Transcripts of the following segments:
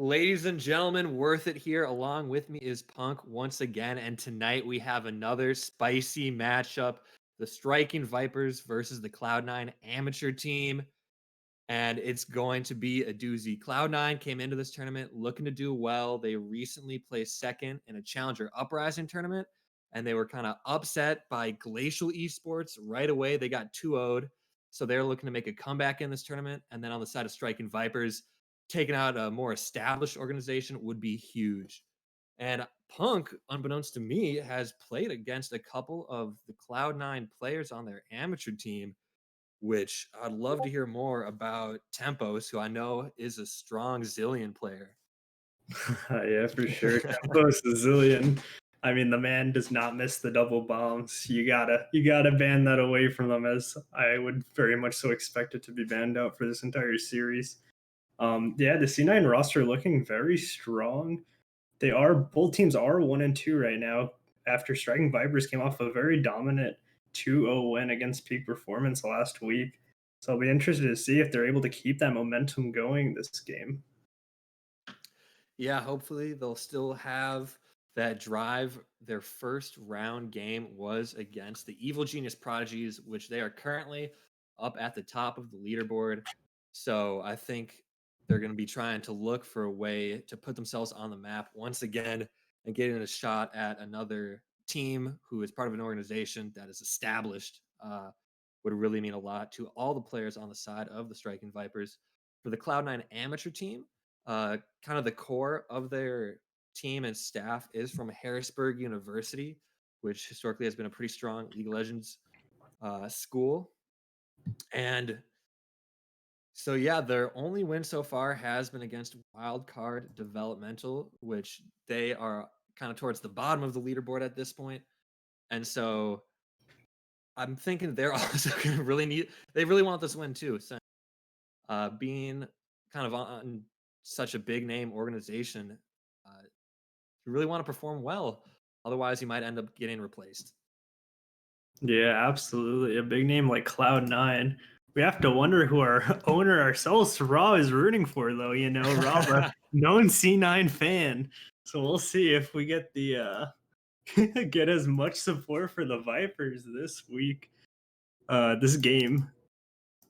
Ladies and gentlemen, worth it here. Along with me is Punk once again. And tonight we have another spicy matchup, the Striking Vipers versus the Cloud9 amateur team. And it's going to be a doozy. Cloud9 came into this tournament looking to do well. They recently placed second in a Challenger Uprising tournament, and they were kind of upset by Glacial Esports right away. They got 2-0'd. So they're looking to make a comeback in this tournament. And then on the side of Striking Vipers, taking out a more established organization would be huge. And Punk, unbeknownst to me, has played against a couple of the Cloud9 players on their amateur team, which I'd love to hear more about Tempos, who I know is a strong Zillion player. Yeah, for sure. Tempo's a zillion. I mean, the man does not miss the double bombs. You gotta ban that away from them, as I would very much so expect it to be banned out for this entire series. Yeah, the C9 roster looking very strong. Both teams are 1-2 right now after Striking Vipers came off a very dominant 2-0 win against Peak Performance last week. So I'll be interested to see if they're able to keep that momentum going this game. Yeah, hopefully they'll still have that drive. Their first round game was against the Evil Genius Prodigies, which they are currently up at the top of the leaderboard. So I think they're going to be trying to look for a way to put themselves on the map once again and getting a shot at another team who is part of an organization that is established. Would really mean a lot to all the players on the side of the Striking Vipers. For the Cloud9 amateur team, kind of the core of their team and staff is from Harrisburg University, which historically has been a pretty strong League of Legends school. And so, yeah, their only win so far has been against Wildcard Developmental, which they are kind of towards the bottom of the leaderboard at this point. And so I'm thinking they're also going to they really want this win too. So, being kind of on such a big name organization, uh, You really want to perform well. Otherwise, you might end up getting replaced. Yeah, absolutely. A big name like Cloud9. We have to wonder who our owner ourselves, Raw, is rooting for, though. Rob, a known C9 fan. So we'll see if we get the get as much support for the Vipers this week, this game,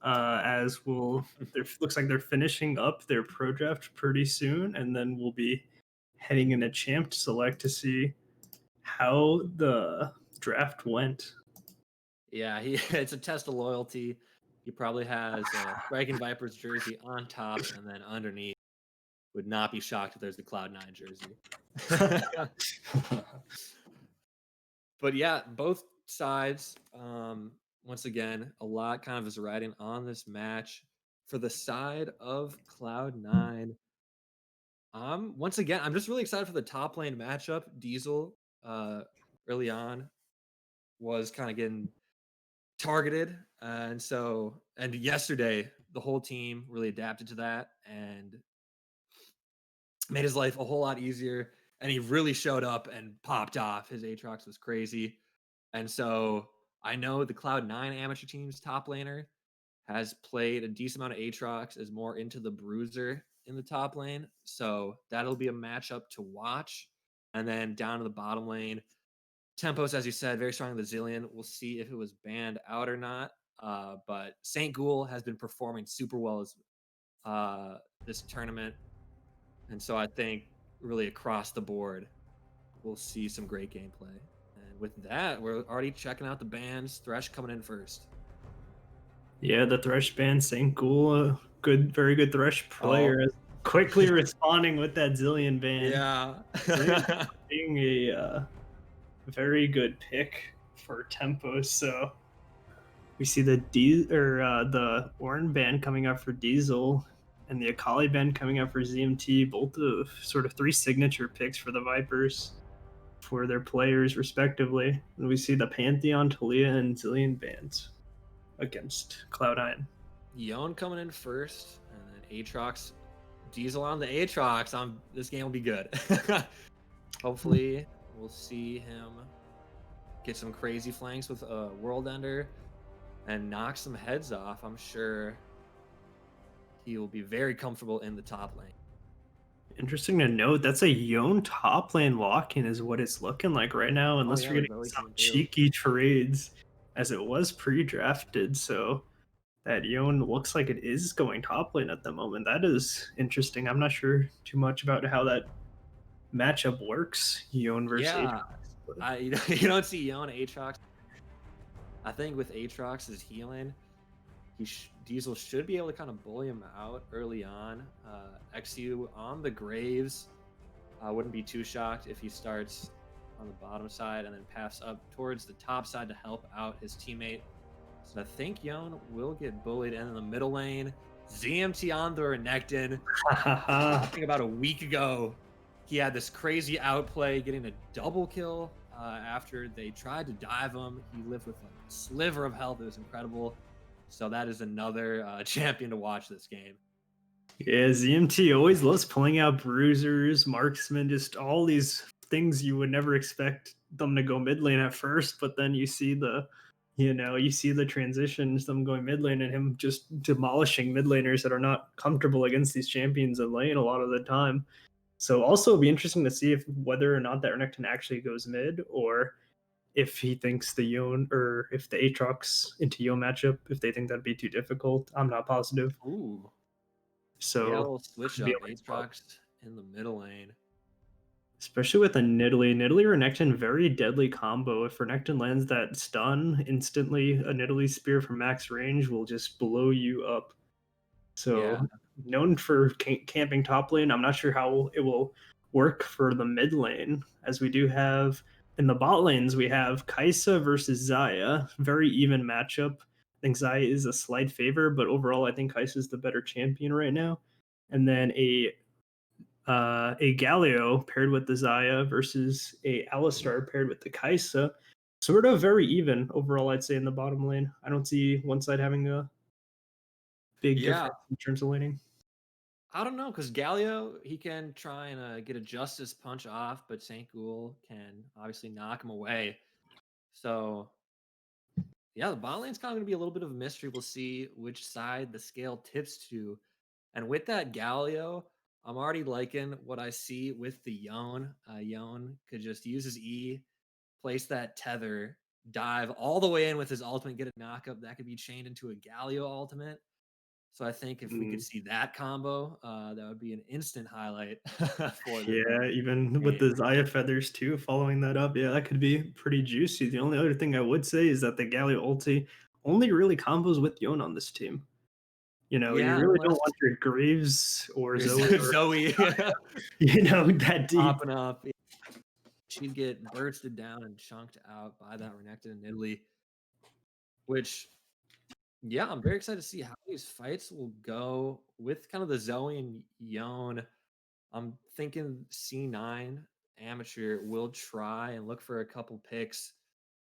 as we'll. There looks like they're finishing up their pro draft pretty soon, and then we'll be heading in a champ select to see how the draft went. Yeah, it's a test of loyalty. He probably has a Striking Vipers jersey on top, and then underneath would not be shocked if there's the Cloud9 jersey. But yeah, both sides. Once again, a lot kind of is riding on this match. For the side of Cloud9, once again, I'm just really excited for the top lane matchup. Diesel, early on, was kind of getting targeted, and yesterday the whole team really adapted to that and made his life a whole lot easier. And he really showed up and popped off. His Aatrox was crazy. And so I know the Cloud9 amateur team's top laner has played a decent amount of Aatrox, is more into the Bruiser in the top lane. So that'll be a matchup to watch. And then down to the bottom lane, Tempos, as you said, very strong in the Zillion. We'll see if it was banned out or not. But St. Ghoul has been performing super well as this tournament. And so I think really across the board, we'll see some great gameplay. And with that, we're already checking out the bands. Thresh coming in first. Yeah, the Thresh band, St. Ghoul, good, very good Thresh Oh, player, is quickly responding with that Zillion band. yeah. Zillion being a very good pick for tempo. So we see the Orin band coming up for Diesel, and the Akali band coming up for ZMT. Both of sort of three signature picks for the Vipers for their players respectively. And we see the Pantheon, Talia, and Zillion bands against Cloud9. Yon coming in first, and then Aatrox, Diesel on the Aatrox. This game will be good. Hopefully, we'll see him get some crazy flanks with a World Ender and knock some heads off. I'm sure he will be very comfortable in the top lane. Interesting to note, that's a Yon top lane lock-in is what it's looking like right now, Oh unless yeah, we're the getting Zoe some coming through. cheeky trades as it was pre-drafted. So that Yon looks like it is going top lane at the moment. That is interesting. I'm not sure too much about how that matchup works, Yon versus Yeah, Aatrox. But you don't see Yon Aatrox. I think with Aatrox's healing, Diesel should be able to kind of bully him out early on. XU on the Graves. I wouldn't be too shocked if he starts on the bottom side and then paths up towards the top side to help out his teammate. So I think Yon will get bullied. And in the middle lane, ZMT on the Renekton. I think about a week ago, he had this crazy outplay, getting a double kill after they tried to dive him. He lived with like a sliver of health. It was incredible. So that is another champion to watch this game. yeah, ZMT always loves pulling out bruisers, marksmen, just all these things you would never expect them to go mid lane at first, but then you see the transitions, them going mid lane and him just demolishing mid laners that are not comfortable against these champions in lane a lot of the time. So also it'll be interesting to see if whether or not that Renekton actually goes mid, or if he thinks the Yon or if the Aatrox into Yon matchup, if they think that'd be too difficult. I'm not positive. Ooh. Yeah, a So little switch be up. able to, Aatrox in the middle lane. especially with a Nidalee Renekton, very deadly combo. If Renekton lands that stun instantly, a Nidalee spear from max range will just blow you up. Yeah. So known for camping top lane, I'm not sure how it will work for the mid lane, as we do have in the bot lanes we have Kaisa versus Xayah, very even matchup. I think Xayah is a slight favor, but overall I think Kaisa is the better champion right now. And then a Galio paired with the Xayah versus a Alistar paired with the Kaisa. Sort of very even overall, I'd say, in the bottom lane. I don't see one side having a big Yeah. difference in terms of laning. I don't know because Galio he can try and get a justice punch off, but Saint Ghoul can obviously knock him away. So yeah, the bot lane's kind of going to be a little bit of a mystery. We'll see which side the scale tips to. And with that Galio, I'm already liking what I see with the Yone. Yone could just use his E, place that tether, dive all the way in with his ultimate, get a knockup. That could be chained into a Galio ultimate. So I think if we could Mm, see that combo, that would be an instant highlight for the yeah, even with game. the Zaya feathers too, following that up, yeah, that could be pretty juicy. The only other thing I would say is that the Galio ulti only really combos with Yone on this team. You Yeah, really don't unless want your Graves or there's Zoe or Zoe that deep. popping up. She'd get bursted down and chunked out by that Renekton in Italy, which, yeah, I'm very excited to see how these fights will go with kind of the Zoe and Yone. I'm thinking C9 amateur will try and look for a couple picks.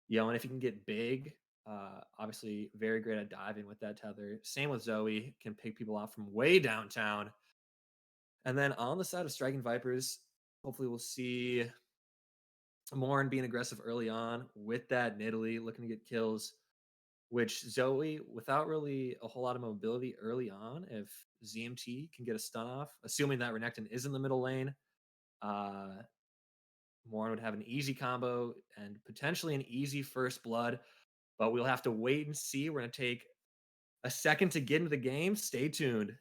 Yone, if he can get big, obviously very great at diving with that tether. Same with Zoe, can pick people off from way downtown. And then on the side of Striking Vipers, hopefully we'll see Morin being aggressive early on with that Nidalee, looking to get kills, which Zoe, without really a whole lot of mobility early on, if ZMT can get a stun off, assuming that Renekton is in the middle lane, uh, Morin would have an easy combo and potentially an easy first blood, but we'll have to wait and see. We're going to take a second to get into the game. Stay tuned.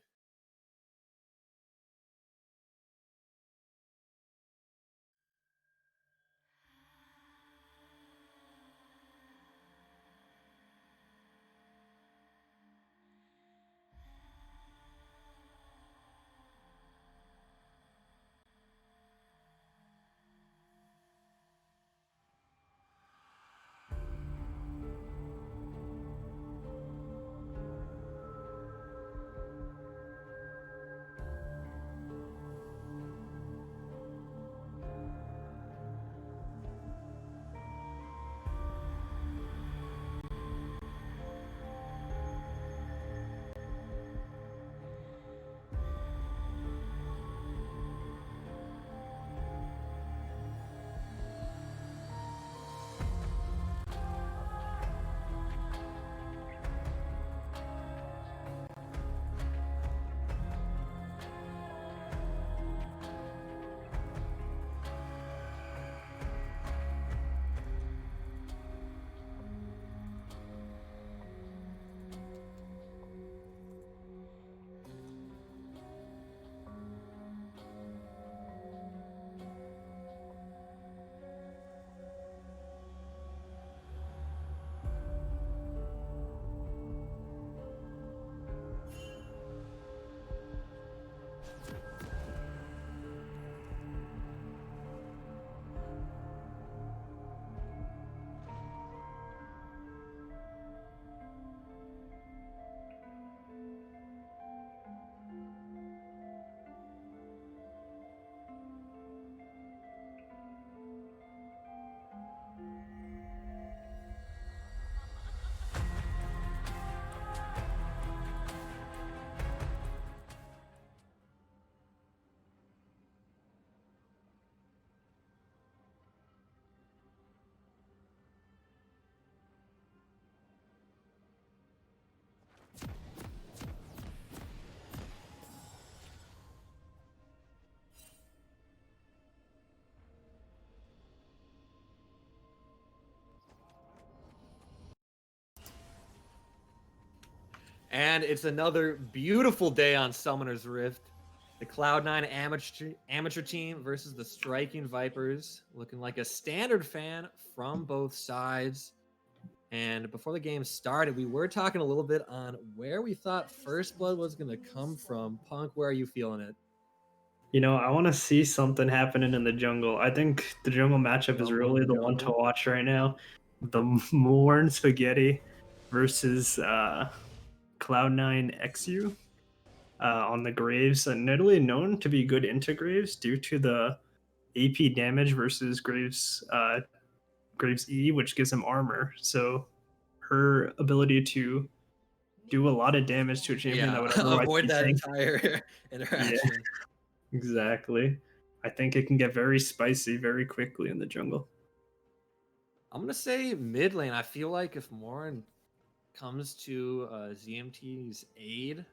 And it's another beautiful day on Summoner's Rift. The Cloud9 amateur team versus the Striking Vipers, looking like a standard fan from both sides. And before the game started, we were talking a little bit on where we thought First Blood was going to come from. Punk, where are you feeling it? I want to see something happening in the jungle. I think the jungle matchup is Jungle, really the one to jungle. watch right now. The Morn Spaghetti versus Cloud9 XU on the Graves, and Italy known to be good into Graves due to the AP damage versus Graves E, which gives him armor. So her ability to do a lot of damage to a champion that Yeah, would otherwise avoid be that tanky. entire Yeah, interaction. exactly. I think it can get very spicy very quickly in the jungle. I'm gonna say mid lane. I feel like if Morin comes to ZMT's aid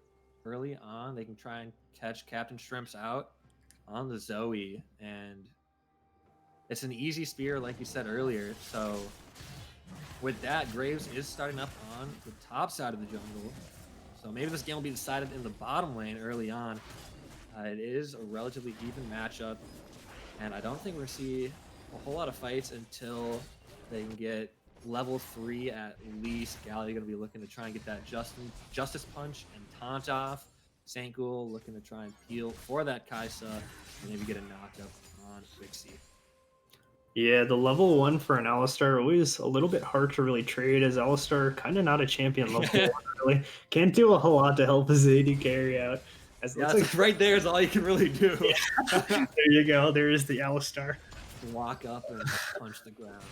early on, they can try and catch Captain Shrimps out on the Zoe, and it's an easy spear, like you said earlier. So with that, Graves is starting up on the top side of the jungle. So maybe this game will be decided in the bottom lane early on. It is a relatively even matchup, and I don't think we're going to see a whole lot of fights until they can get level 3 at least. Galley going to be looking to try and get that Justice Punch and taunt off. St. Ghoul looking to try and peel for that Kaisa and maybe get a knockup on Wixie. Yeah, the level 1 for an Alistar always a little bit hard to really trade, as Alistar kind of not a champion level 1, really. Can't do a whole lot to help his AD carry out. As it Yeah, looks like right there is all you can really do. Yeah. There you go. There is the Alistar. Walk up and punch the ground.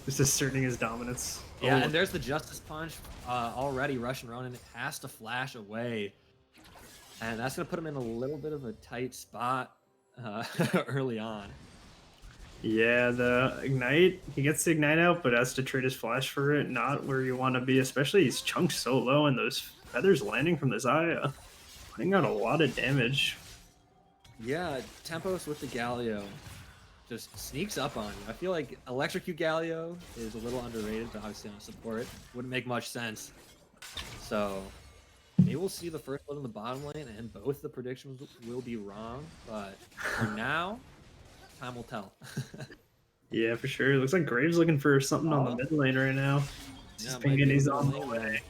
Just asserting his dominance. Yeah, and there's the Justice Punch already. Russian Ronin has to flash away. And that's going to put him in a little bit of a tight spot early on. Yeah, the Ignite, he gets the Ignite out, but has to trade his flash for it. Not where you want to be, especially he's chunked so low, and those feathers landing from the Zaya, putting out a lot of damage. Yeah, Tempos with the Galio just sneaks up on you. I feel like Electrocute Galio is a little underrated, but obviously on support. Wouldn't make much sense. So maybe we'll see the first one in the bottom lane, and both the predictions will be wrong. But for now, time will tell. Yeah, for sure. It looks like Graves looking for something on the mid lane right now. Just pinging he's on the way.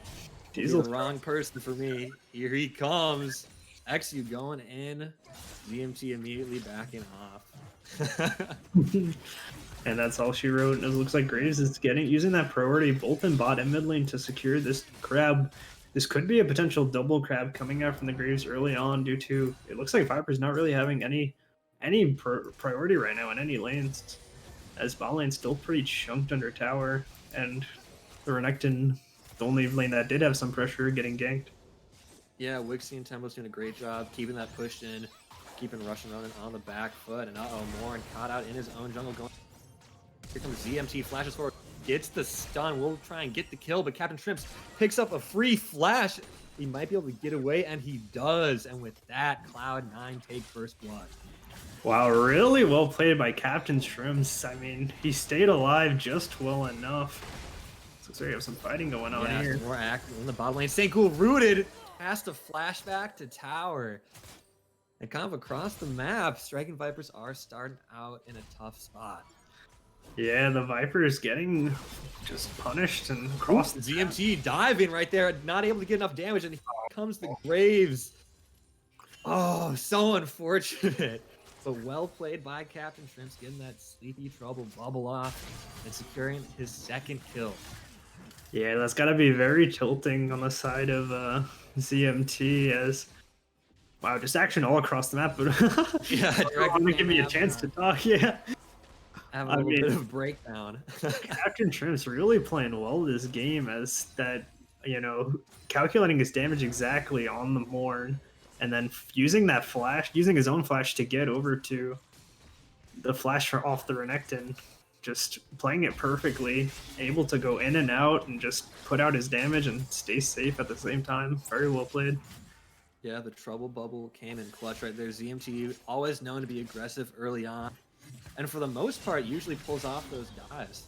Diesel the wrong person for me. Here he comes. XU going in. ZMT immediately backing off. And that's all she wrote. And it looks like Graves is using that priority both in bot and mid lane to secure this crab. This could be a potential double crab coming out from the Graves early on, due to it looks like Viper's not really having any priority right now in any lanes, as bot lane's still pretty chunked under tower, and the Renekton, the only lane that did have some pressure, getting ganked. Yeah, Wixie and Tempo's doing a great job keeping that pushed in, keeping Russian Ronin on the back foot, and Morin caught out in his own jungle. Going here comes ZMT, flashes forward, gets the stun. We'll try and get the kill, but Captain Shrimps picks up a free flash. He might be able to get away, and he does. And with that, Cloud9 take first blood. Wow, really well played by Captain Shrimps. I mean, he stayed alive just well enough. Looks like we have some fighting going on here. More active in the bottom lane. St. Ghoul rooted, has to flashback to tower. And kind of across the map, Striking Vipers are starting out in a tough spot. Yeah, the Vipers getting just punished and across the ZMT diving right there, not able to get enough damage, and here comes the Graves. Oh, so unfortunate. But well played by Captain Shrimps, getting that Sleepy Trouble bubble off and securing his second kill. Yeah, that's got to be very tilting on the side of ZMT, as wow, just action all across the map. But yeah, want to give me a chance to talk. Yeah, have a little bit of breakdown. Captain Shrimps really playing well this game, as that, you know, calculating his damage exactly on the Morn, and then using that flash, using his own flash to get over to the flash off the Renekton. Just playing it perfectly, able to go in and out and just put out his damage and stay safe at the same time. Very well played. Yeah, the trouble bubble came in clutch right there. ZMT, always known to be aggressive early on, and for the most part, usually pulls off those dives.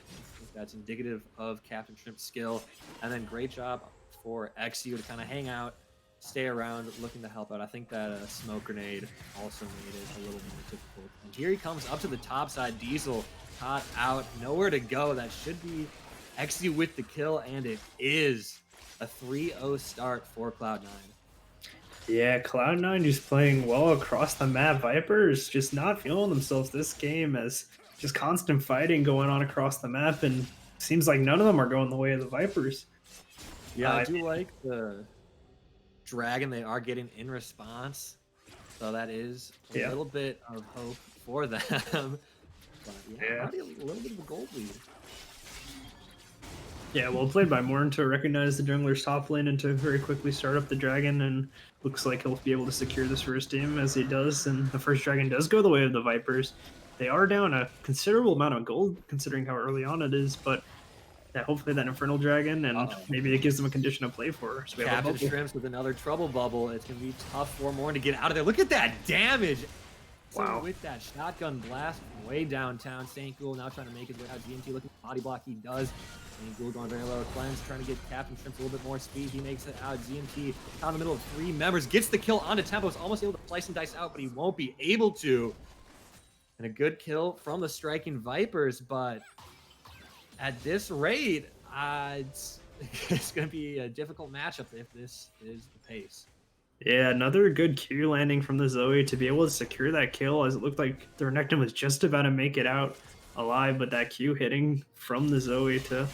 I think that's indicative of Captain Shrimp's skill. And then great job for XU to kind of hang out, stay around, looking to help out. I think that smoke grenade also made it a little more difficult. And here he comes up to the top side. Diesel caught out, nowhere to go. That should be XU with the kill, and it is a 3-0 start for Cloud9. Yeah, Cloud9 just playing well across the map. Vipers just not feeling themselves this game, as just constant fighting going on across the map, and seems like none of them are going the way of the Vipers. Yeah, I do like the dragon they are getting in response, so that is a little bit of hope for them. But yeah, already a little bit of a gold lead. Yeah, well played by Morn to recognize the jungler's top lane and to very quickly start up the dragon, and looks like he'll be able to secure this first team as he does, and the first dragon does go the way of the Vipers. They are down a considerable amount of gold considering how early on it is, but that hopefully that Infernal Dragon, and Uh-oh. maybe it gives them a condition to play for. So we have a Captain bubble. Shrimps with another trouble bubble. It's going to be tough for Morn to get out of there. Look at that damage. So Wow. with that shotgun blast from way downtown, St. Ghoul now trying to make his way out. GMT looking for body block. He does. St. Ghoul going very low. Cleanse trying to get Captain Shrimps a little bit more speed. He makes it out. GMT out in the middle of 3 members. Gets the kill onto Tempo. Is almost able to slice and dice out, but he won't be able to. And a good kill from the striking Vipers, but at this rate, it's going to be a difficult matchup if this is the pace. Yeah, another good Q landing from the Zoe to be able to secure that kill, as it looked like the Renekton was just about to make it out alive, but that Q hitting from the Zoe to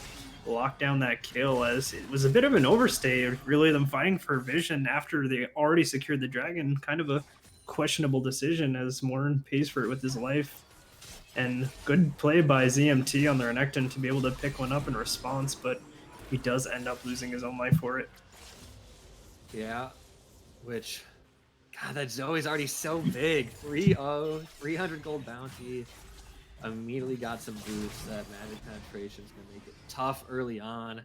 lock down that kill, as it was a bit of an overstay, really them fighting for vision after they already secured the dragon. Kind of a questionable decision as Morn pays for it with his life. And good play by ZMT on the Renekton to be able to pick one up in response, but he does end up losing his own life for it. Yeah, which, God, that Zoe's already so big. 3-0, 300 gold bounty. Immediately got some boosts. That magic penetration is going to make it tough early on.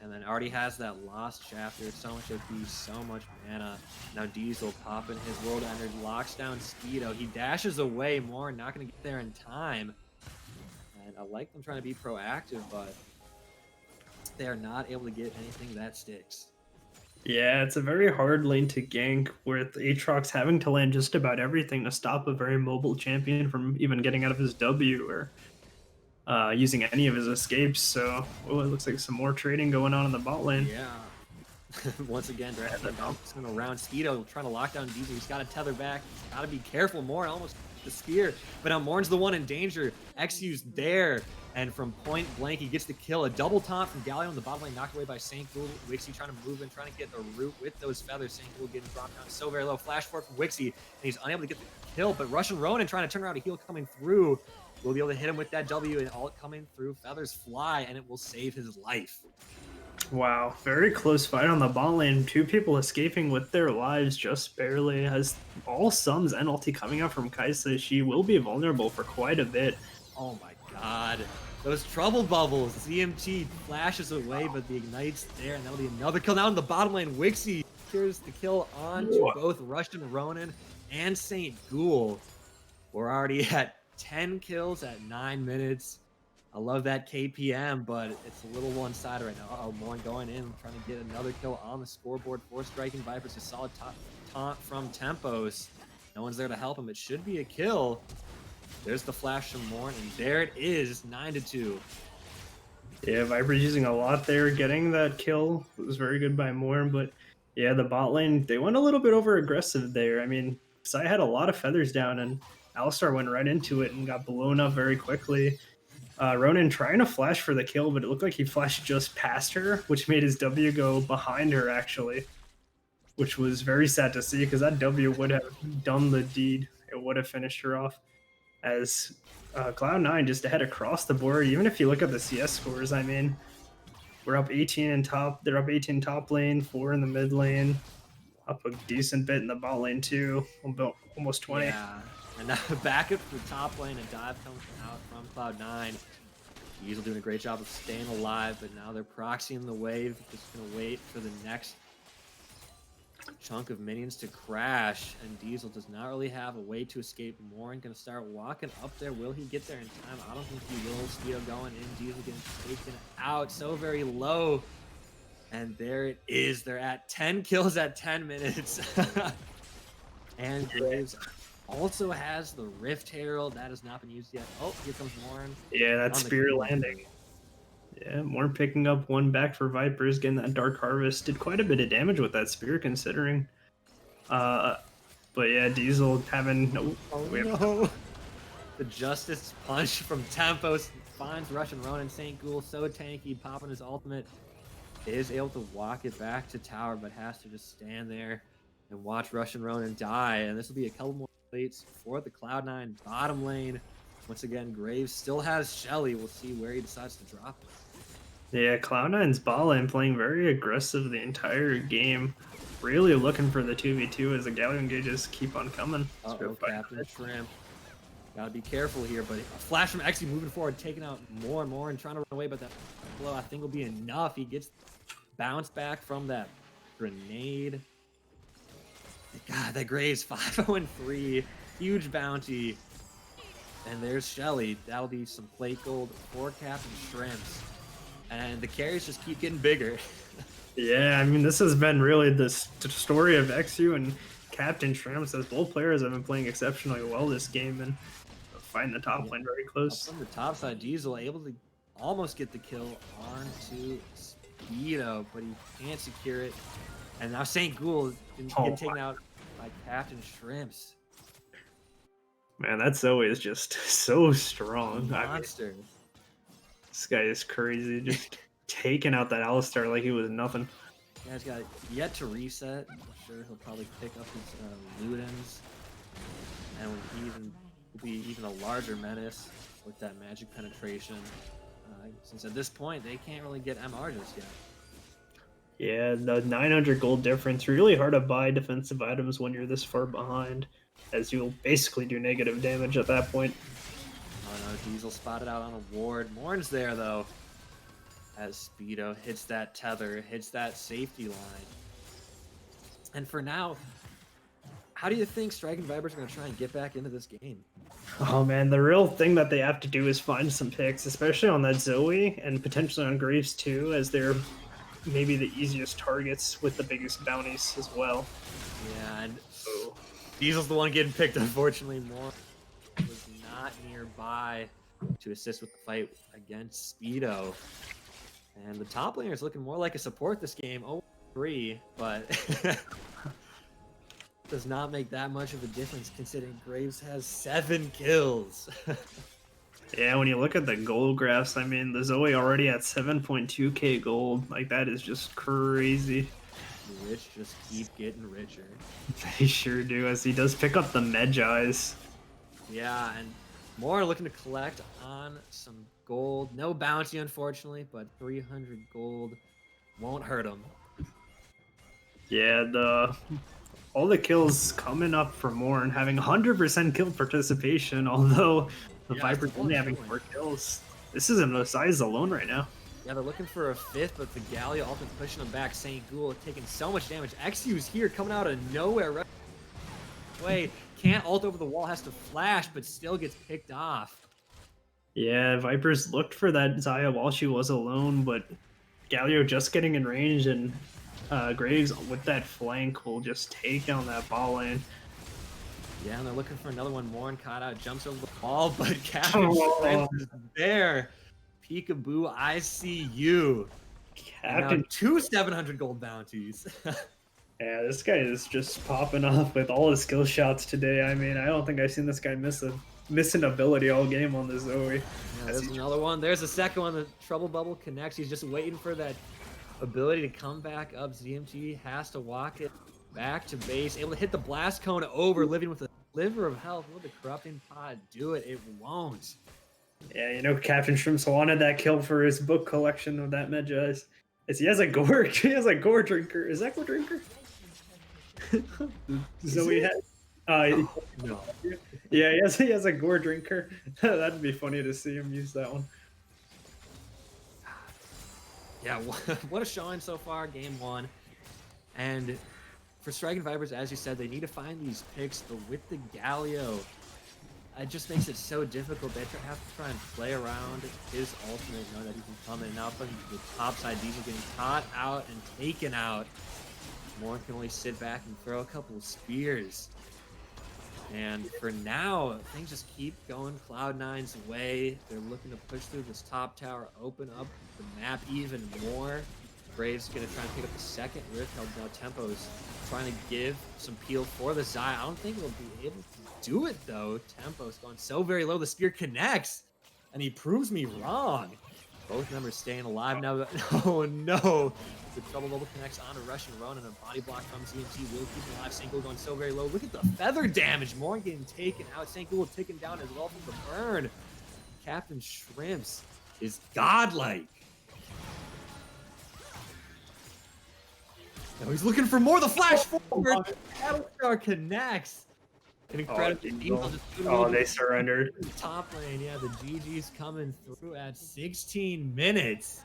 And then already has that lost chapter. So much AP, so much mana. Now Diesel popping his world energy, locks down Speedo. He dashes away more, not going to get there in time. And I like them trying to be proactive, but they are not able to get anything that sticks. Yeah, it's a very hard lane to gank with Aatrox having to land just about everything to stop a very mobile champion from even getting out of his W or using any of his escapes. So, oh, it looks like some more trading going on in the bot lane. Yeah. Once again, going around Speedo trying to lock down Diesel. He's got to tether back. He's got to be careful. Morn almost the spear, but now Morn's the one in danger. Xu's there, and from point blank, he gets the kill. A double taunt from Galio in the bottom lane, knocked away by St. Ghoul. Wixie trying to move in, trying to get the root with those feathers. St. Ghoul getting dropped down so very low. Flash forward from Wixie, and he's unable to get the kill, but Russian Ronin trying to turn around a heal coming through. We'll be able to hit him with that W, and all coming through. Feathers fly, and it will save his life. Wow, very close fight on the bot lane. 2 people escaping with their lives just barely. Has all Sun's and ulti coming out from Kaisa. She will be vulnerable for quite a bit. Oh my god. Those trouble bubbles. ZMT flashes away, but the Ignite's there, and that'll be another kill. Now in the bottom lane, Wixie secures the kill on to both Russian Ronin and St. Ghoul. We're already at 10 kills at 9 minutes. I love that KPM, but it's a little one-sided right now. Uh-oh, Morn going in, trying to get another kill on the scoreboard for striking Vipers. A solid taunt from Tempos. No one's there to help him. It should be a kill. There's the flash from Morn, and there it is, 9-2. Yeah, Viper's using a lot there. Getting that kill was very good by Morn, but yeah, the bot lane, they went a little bit over aggressive there. I mean, Psy had a lot of feathers down, and Alistar went right into it and got blown up very quickly. Ronin trying to flash for the kill, but it looked like he flashed just past her, which made his W go behind her, actually, which was very sad to see because that W would have done the deed. It would have finished her off. As Cloud9 just ahead across the board. Even if you look at the CS scores, I mean, we're up 18 in top. They're up 18 top lane, 4 in the mid lane, up a decent bit in the bot lane too, about almost 20. Yeah, and now back up to the top lane, a dive comes out from Cloud9. Diesel doing a great job of staying alive, but now they're proxying the wave. Just gonna wait for the next chunk of minions to crash, and Diesel does not really have a way to escape. Morn gonna start walking up there. Will he get there in time? I don't think he will. Speedo going in, Diesel getting taken out so very low, and there it is. They're at 10 kills at 10 minutes. And Graves also has the Rift Herald. That has not been used yet. Oh, here comes Morn. Yeah, that spear landing. Yeah, Morn picking up one back for Vipers, getting that Dark Harvest. Did quite a bit of damage with that spear, considering. But yeah, Diesel having... no. The Justice Punch from Tempos finds Russian Ronin. St. Ghoul so tanky, popping his ultimate. Is able to walk it back to tower, but has to just stand there and watch Russian Ronin die. And this will be a couple more plates for the Cloud9 bottom lane. Once again, Graves still has Shelly. We'll see where he decides to drop it. Yeah, Cloud9's ball lane playing very aggressive the entire game. Really looking for the 2v2 as the Galleon engages keep on coming. Let's go Uh-oh, fight Captain it. Shrimp. Gotta be careful here, but a flash from Exy moving forward, taking out more and more and trying to run away, but that blow I think will be enough. He gets bounced back from that grenade. God, that Graves 5-0-3. Huge bounty. And there's Shelly. That'll be some plate gold for Captain Shrimps. And the carries just keep getting bigger. Yeah, I mean, this has been really the story of XU and Captain Shrimps, as both players have been playing exceptionally well this game and fighting the top Yeah. lane very Up close. from the top side, Diesel able to almost get the kill onto Speedo, but he can't secure it. And now St. Ghoul getting taken out by Captain Shrimps. Man, that Zoe is just so strong. Monster. I mean, this guy is crazy, just taking out that Alistar like he was nothing. Yeah, he's got yet to reset. I'm sure he'll probably pick up his Ludens. And will be even a larger menace with that magic penetration. Since at this point, they can't really get MR just yet. Yeah, the 900 gold difference. Really hard to buy defensive items when you're this far behind, as you'll basically do negative damage at that point. Oh no, Diesel spotted out on a ward. Morn's there though. As Speedo hits that tether, hits that safety line. And for now, how do you think Striking Vipers are going to try and get back into this game? Oh man, the real thing that they have to do is find some picks, especially on that Zoe and potentially on Graves too, as they're maybe the easiest targets with the biggest bounties as well. Yeah, and Diesel's the one getting picked, unfortunately. More was not nearby to assist with the fight against Speedo. And the top laner is looking more like a support this game. 0-3, but does not make that much of a difference considering Graves has 7 kills. Yeah, when you look at the gold graphs, I mean, the Zoe already at 7.2k gold. Like, that is just crazy. The rich just keep getting richer. They sure do, as he does pick up the Medjais. Yeah, and more looking to collect on some gold. No bounty, unfortunately, but 300 gold won't hurt him. Yeah, all the kills coming up for Morn, having 100% kill participation, although the Viper's only having 4 kills. This isn't no size alone right now. Yeah, they're looking for a 5th, but the Gallia ultimate pushing them back. St. Ghoul taking so much damage. Xyu's here, coming out of nowhere. Right away. Can't ult over the wall, has to flash, but still gets picked off. Yeah, Vipers looked for that Xayah while she was alone, but Galio just getting in range, and Graves with that flank will just take down that ball lane. Yeah, and they're looking for another one. Morn caught out, jumps over the wall, but Captain Shrimp is there. Peekaboo, I see you. Captain, 2 700 gold bounties. Yeah, this guy is just popping off with all his skill shots today. I mean, I don't think I've seen this guy miss an ability all game on the Zoe. Yeah, there's another one. There's a second one. The Trouble Bubble connects. He's just waiting for that ability to come back up. ZMT has to walk it back to base. Able to hit the blast cone over, living with a sliver of health. Will the corrupting pod do it? It won't. Yeah, you know, Captain Shrimps wanted that kill for his book collection of that Medjais. He has a gore. He has a gore drinker. Is that gore drinker? Zoe has. No. Yeah, he has a gore drinker. That'd be funny to see him use that one. Yeah, what a showing so far, game 1. And for Striking Vipers, as you said, they need to find these picks, but with the Galio, it just makes it so difficult. They have to try and play around his ultimate, knowing that he can come in. Now from the top side, Diesel getting caught out and taken out. Morn can only sit back and throw a couple of spears. And for now, things just keep going Cloud9's way. They're looking to push through this top tower, open up the map even more. Braves going to try and pick up the second rift. Now Tempo's trying to give some peel for the Xayah. I don't think he'll be able to do it, though. Tempo's going so very low. The spear connects, and he proves me wrong. Both members staying alive now. Oh, no. The Trouble Bubble connects on a Russian run, and a body block from ZMT will keep him alive. St. Ghoul going so very low. Look at the feather damage. Morn getting taken out. St. Ghoul taken down as well from the burn. Captain Shrimps is godlike. No, he's looking for more. The flash forward. Oh, Battlestar connects. An incredible Diesel just doing a oh, little they bit surrendered. in the top lane. Yeah, the GG's coming through at 16 minutes.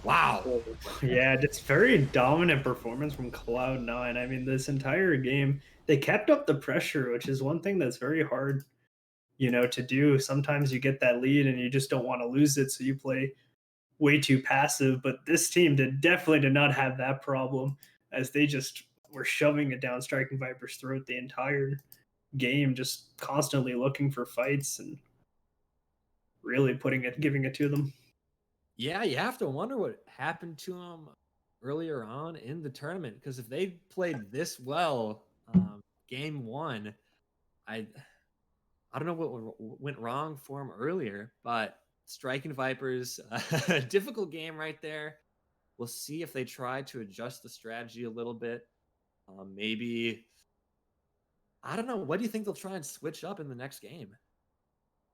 Wow. Yeah, just very dominant performance from Cloud9. I mean, this entire game, they kept up the pressure, which is one thing that's very hard, to do. Sometimes you get that lead and you just don't want to lose it, so you play way too passive. But this team definitely did not have that problem, as they just were shoving it down Striking Viper's throat the entire game, just constantly looking for fights and really giving it to them. Yeah, you have to wonder what happened to him earlier on in the tournament because if they played this well, game one, I I don't know what went wrong for him earlier, but striking Vipers, difficult game right there. We'll see if they try to adjust the strategy a little bit. Maybe I don't know. What do you think they'll try and switch up in the next game?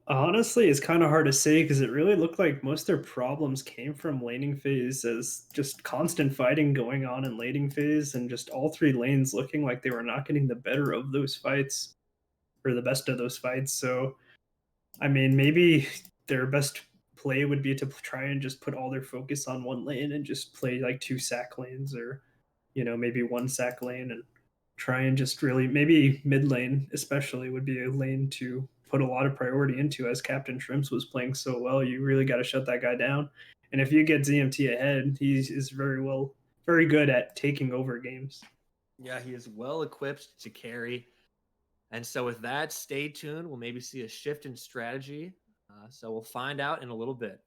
Honestly, it's kind of hard to say because it really looked like most of their problems came from laning phase, as just constant fighting going on in laning phase, and just all three lanes looking like they were not getting the better of those fights or the best of those fights. So, I mean, maybe their best play would be to try and just put all their focus on one lane and just play like two sack lanes, or maybe one sack lane, and try and just really, maybe mid lane especially would be a lane to put a lot of priority into, as Captain Shrimps was playing so well. You really got to shut that guy down. And if you get ZMT ahead, he is very good at taking over games. Yeah, he is well equipped to carry. And so, with that, stay tuned. We'll maybe see a shift in strategy. So, we'll find out in a little bit.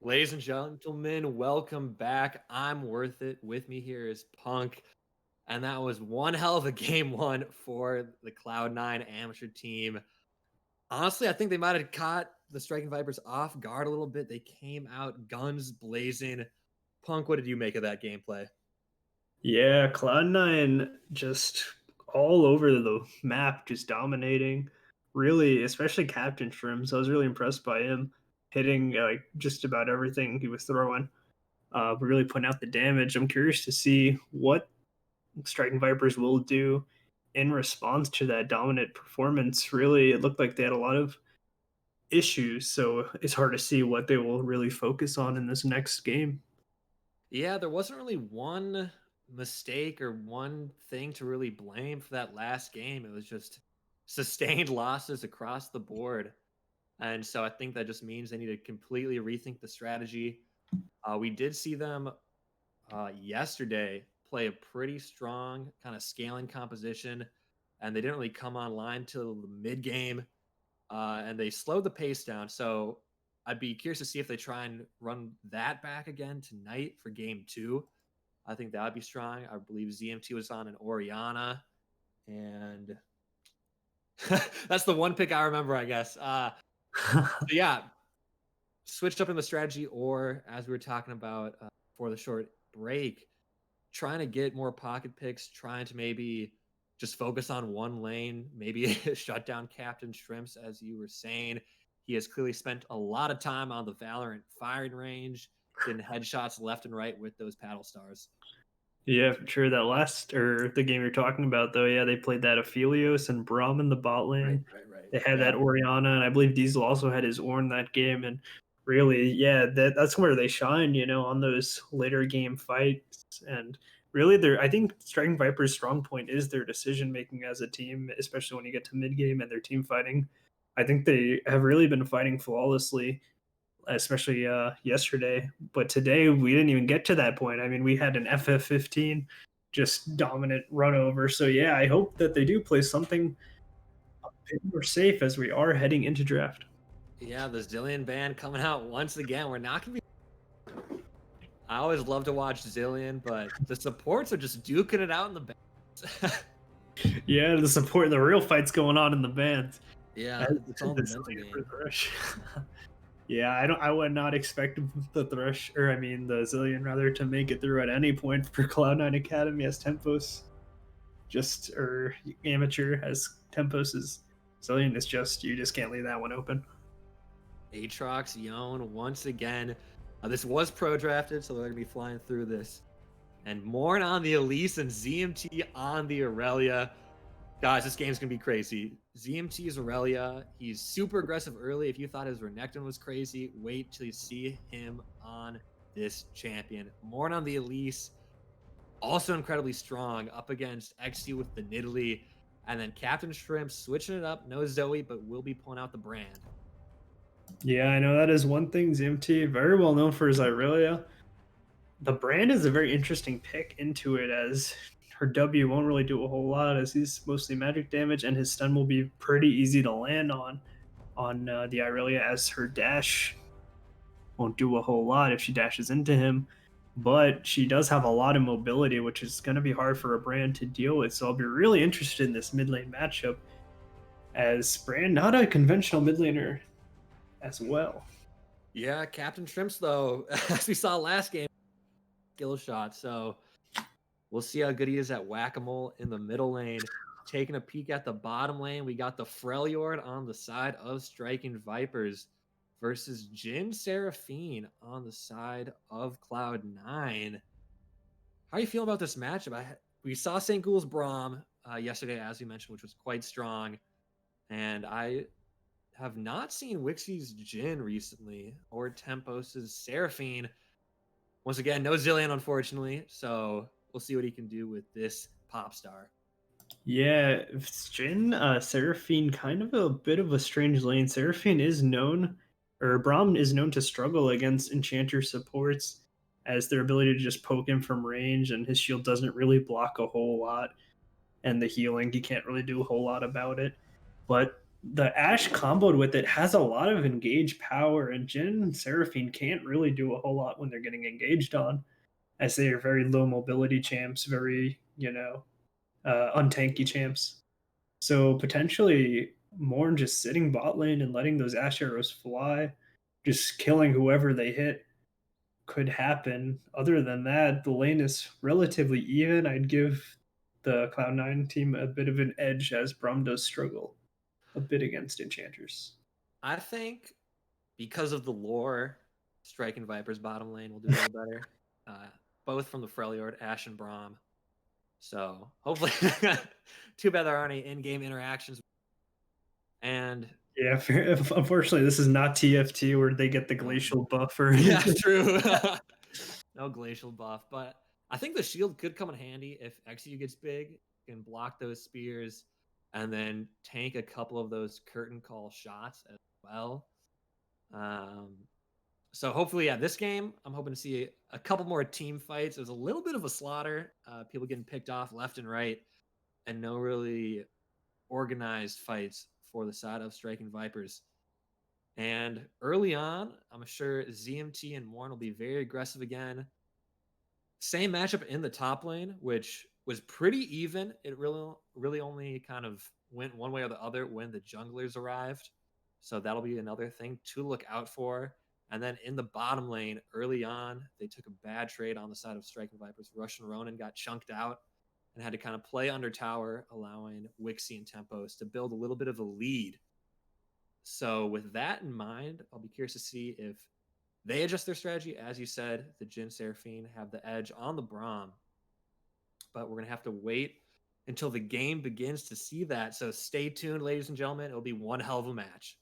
Ladies and gentlemen, welcome back. I'm Worth It. With me here is Punk. And that was one hell of a game one for the Cloud9 amateur team. Honestly, I think they might have caught the Striking Vipers off guard a little bit. They came out guns blazing. Punk, what did you make of that gameplay? Yeah, Cloud9 just all over the map, just dominating. Really, especially Captain Shrimps. I was really impressed by him hitting like just about everything he was throwing. Really putting out the damage. I'm curious to see what Striking Vipers will do in response to that dominant performance. Really, it looked like they had a lot of issues, so it's hard to see what they will really focus on in this next game. Yeah, there wasn't really one mistake or one thing to really blame for that last game. It was just sustained losses across the board. And so I think that just means they need to completely rethink the strategy. We did see them yesterday play a pretty strong kind of scaling composition, and they didn't really come online till the mid game, and they slowed the pace down. So I'd be curious to see if they try and run that back again tonight for game two. I think that would be strong. I believe ZMT was on an Oriana, and that's the one pick I remember, I guess. So yeah, switched up in the strategy, or as we were talking about for the short break, trying to get more pocket picks, trying to maybe just focus on one lane, maybe shut down Captain Shrimps, as you were saying. He has clearly spent a lot of time on the Valorant firing range, getting headshots left and right with those paddle stars. Yeah, for sure. That last or the game you're talking about though, yeah, they played that Aphelios and Braum in the bot Right, lane. right, right. They had Yeah. that Oriana, and I believe Diesel also had his Ornn that game. And really, yeah, that's where they shine, on those later game fights. And really, I think Striking Viper's strong point is their decision making as a team, especially when you get to mid game and their team fighting. I think they have really been fighting flawlessly, especially yesterday. But today we didn't even get to that point. I mean, we had an FF15 just dominant run over. So yeah, I hope that they do play something a bit more safe as we are heading into draft. Yeah, the Zillion band coming out once again. We're not gonna be. I always love to watch Zillion, but the supports are just duking it out in the bands. Yeah, the support, the real fights going on in the band. Yeah, As it's all in the the mental Zillion for game. Thresh. Yeah, I would not expect the Thresh, or I mean the Zillion rather, to make it through at any point for Cloud9 Academy as Tempos just or amateur as Tempos is Zillion is just you just can't leave that one open. Aatrox, Yone, once again. This was pro drafted, so they're going to be flying through this. And Morn on the Elise and ZMT on the Aurelia. Guys, this game's going to be crazy. ZMT is Aurelia. He's super aggressive early. If you thought his Renekton was crazy, wait till you see him on this champion. Morn on the Elise, also incredibly strong up against XC with the Nidalee. And then Captain Shrimp switching it up. No Zoe, but will be pulling out the brand. Yeah, I know that is one thing. ZMT very well known for his Irelia. The brand is a very interesting pick into it as her W won't really do a whole lot as he's mostly magic damage and his stun will be pretty easy to land on the Irelia as her dash won't do a whole lot if she dashes into him. But she does have a lot of mobility, which is going to be hard for a brand to deal with. So I'll be really interested in this mid lane matchup as Brand not a conventional mid laner as well. Yeah, Captain Shrimps, though, as we saw last game, skill shot. So we'll see how good he is at whack-a-mole in the middle lane. Taking a peek at the bottom lane, we got the Freljord on the side of Striking Vipers versus Jin Seraphine on the side of Cloud9. How are you feeling about this matchup? We saw St. Ghoul's Braum yesterday, as you mentioned, which was quite strong. And I have not seen Wixie's Jin recently or Tempos's Seraphine. Once again, no Zillion, unfortunately. So we'll see what he can do with this pop star. Yeah, Jin, Seraphine, kind of a bit of a strange lane. Seraphine is known, or Braum is known to struggle against Enchanter supports as their ability to just poke him from range, and his shield doesn't really block a whole lot. And the healing, he can't really do a whole lot about it. But the Ashe comboed with it has a lot of engaged power, and Jin and Seraphine can't really do a whole lot when they're getting engaged on, as they are very low mobility champs, very, untanky champs. So potentially Morn just sitting bot lane and letting those Ashe arrows fly, just killing whoever they hit could happen. Other than that, the lane is relatively even. I'd give the Cloud9 team a bit of an edge as Braum does struggle a bit against enchanters. I think because of the lore, Striking Viper's bottom lane will do a little better. Uh, both from the Freljord, Ashe and Braum. So hopefully, too bad there aren't any in-game interactions. And Yeah, unfortunately, this is not TFT where they get the no, glacial buff or yeah, anything. true. No glacial buff, but I think the shield could come in handy if XU gets big, can block those spears, and then tank a couple of those curtain call shots as well. Um, so hopefully, yeah, this game I'm hoping to see a couple more team fights. There's a little bit of a slaughter, people getting picked off left and right, and no really organized fights for the side of Striking Vipers. And early on, I'm sure ZMT and Morn will be very aggressive again. Same matchup in the top lane, which was pretty even. It really only kind of went one way or the other when the junglers arrived. So that'll be another thing to look out for. And then in the bottom lane, early on, they took a bad trade on the side of Striking Vipers. Russian Ronin got chunked out and had to kind of play under tower, allowing Wixie and Tempos to build a little bit of a lead. So with that in mind, I'll be curious to see if they adjust their strategy. As you said, the Jin Seraphine have the edge on the Braum, but we're going to have to wait until the game begins to see that. So stay tuned, ladies and gentlemen. It'll be one hell of a match.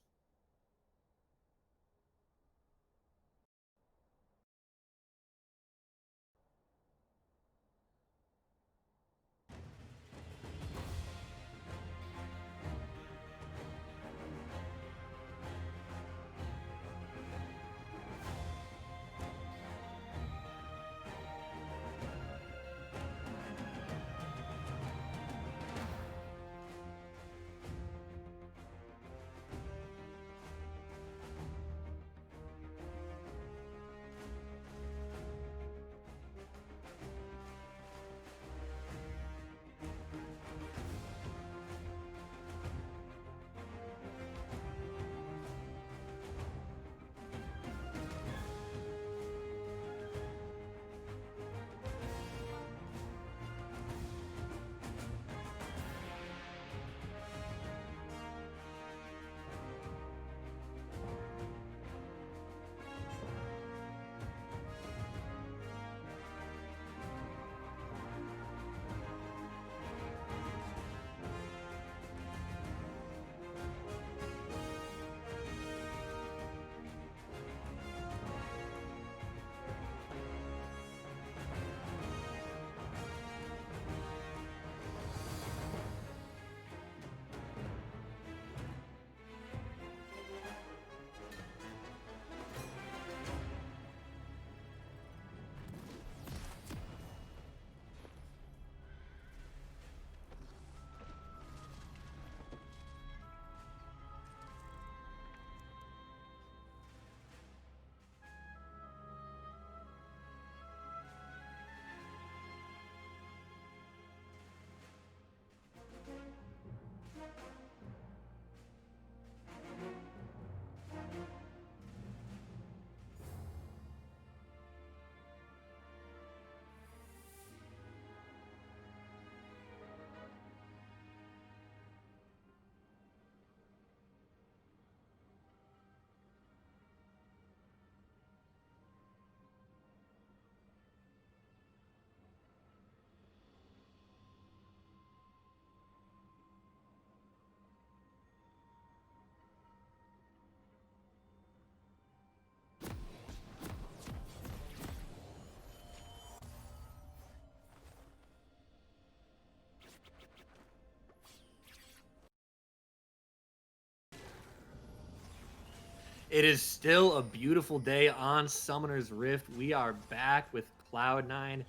It is still a beautiful day on Summoner's Rift. We are back with Cloud9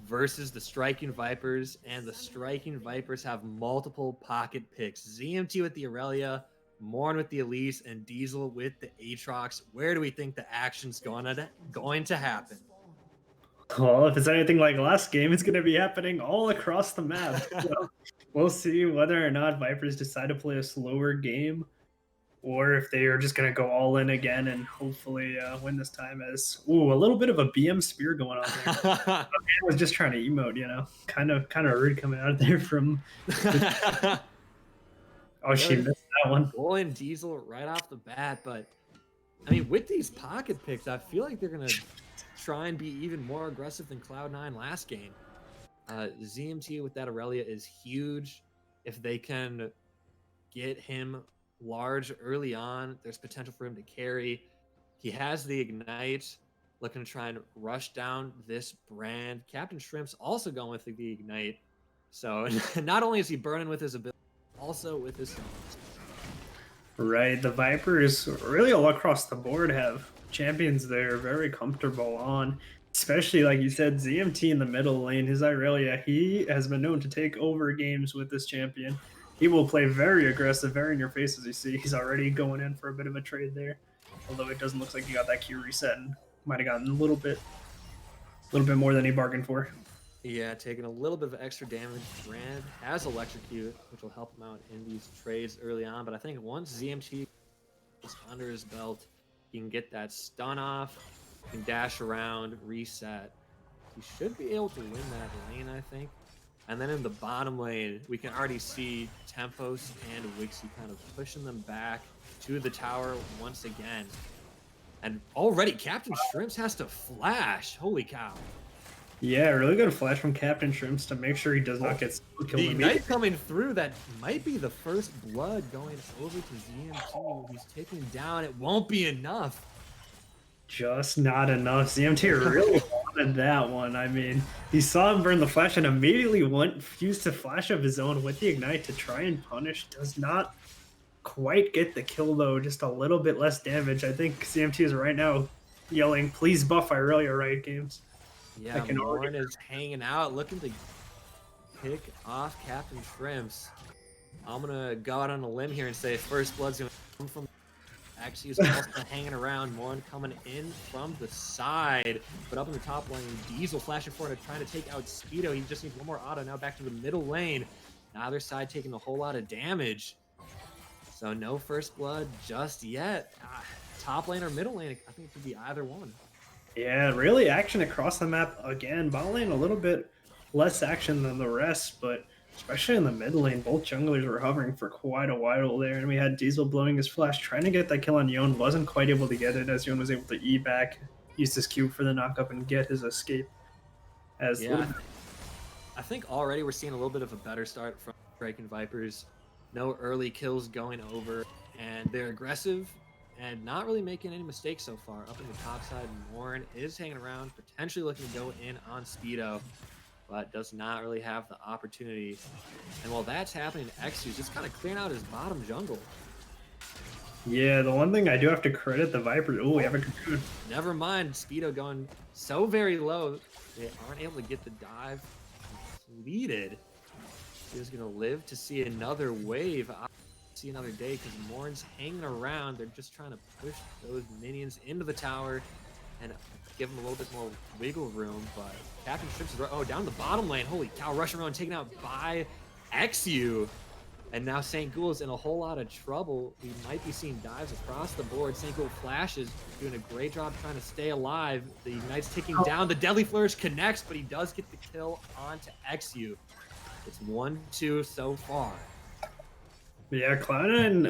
versus the Striking Vipers, and the Striking Vipers have multiple pocket picks. ZMT with the Aurelia, Morn with the Elise, and Diesel with the Aatrox. Where do we think the action's going to happen? Well, if it's anything like last game, it's going to be happening all across the map. So we'll see whether or not Vipers decide to play a slower game or if they are just going to go all in again and hopefully win this time. As ooh, a little bit of a BM spear going on there. I was just trying to emote, kind of rude coming out there from. Oh, she Really missed that one. going Diesel right off the bat, but I mean, with these pocket picks, I feel like they're gonna try and be even more aggressive than Cloud9 last game. ZMT with that Aurelia is huge. If they can get him large early on, there's potential for him to carry. He has the Ignite, looking to try and rush down this brand. Captain Shrimp's also going with the Ignite. So not only is he burning with his ability, also with his stones. Right, the Vipers really all across the board have champions they're very comfortable on. Especially like you said, ZMT in the middle lane, his Irelia, he has been known to take over games with this champion. He will play very aggressive, very in your face as you see. He's already going in for a bit of a trade there. Although it doesn't look like he got that Q reset and might have gotten a little bit more than he bargained for. Yeah, taking a little bit of extra damage. Brand has Electrocute, which will help him out in these trades early on. But I think once ZMT is under his belt, he can get that stun off, he can dash around, reset. He should be able to win that lane, I think. And then in the bottom lane, we can already see Tempos and Wixie kind of pushing them back to the tower once again. And already Captain Shrimps has to flash. Holy cow. Yeah, really good flash from Captain Shrimps to make sure he does not get killed. The Ignite coming through, that might be the first blood going over to ZMT. He's taking down. It won't be enough. Just not enough. ZMT really wanted that one. I mean, he saw him burn the flash and immediately used a flash of his own with the Ignite to try and punish. Does not quite get the kill though, just a little bit less damage. I think ZMT is right now yelling, please buff Irelia Riot Games. Yeah, Morn is hanging out, looking to pick off Captain Shrimps. I'm going to go out on a limb here and say first blood's going to come from actually is also hanging around. Morn coming in from the side, but up in the top lane, Diesel flashing forward and trying to take out Speedo. He just needs one more auto. Now back to the middle lane. Neither side taking a whole lot of damage. So no first blood just yet. Top lane or middle lane, I think it could be either one. Yeah, really action across the map again. Bot lane a little bit less action than the rest, but especially in the mid lane, both junglers were hovering for quite a while there, and we had Diesel blowing his flash, trying to get that kill on Yon, wasn't quite able to get it, as Yon was able to E back, use his Q for the knockup, and get his escape. I think already we're seeing a little bit of a better start from Drake and Vipers. No early kills going over, and they're aggressive and not really making any mistakes so far. Up in the top side, Morn is hanging around, potentially looking to go in on Speedo, but does not really have the opportunity. And while that's happening, Xu is just kind of clearing out his bottom jungle. Yeah, the one thing I do have to credit the Vipers. Oh, we have a Cocoon. Never mind, Speedo going so very low, they aren't able to get the dive completed. He's going to live to see another wave. See another day because Morn's hanging around. They're just trying to push those minions into the tower and give them a little bit more wiggle room. But Captain Shrimps is down the bottom lane. Holy cow, rushing around, taken out by Xu. And now St. Ghoul's in a whole lot of trouble. We might be seeing dives across the board. St. Ghoul flashes, doing a great job trying to stay alive. The Ignite's taking down. The Deadly Flourish connects, but he does get the kill onto Xu. It's 1-2 so far. Yeah, Cloud and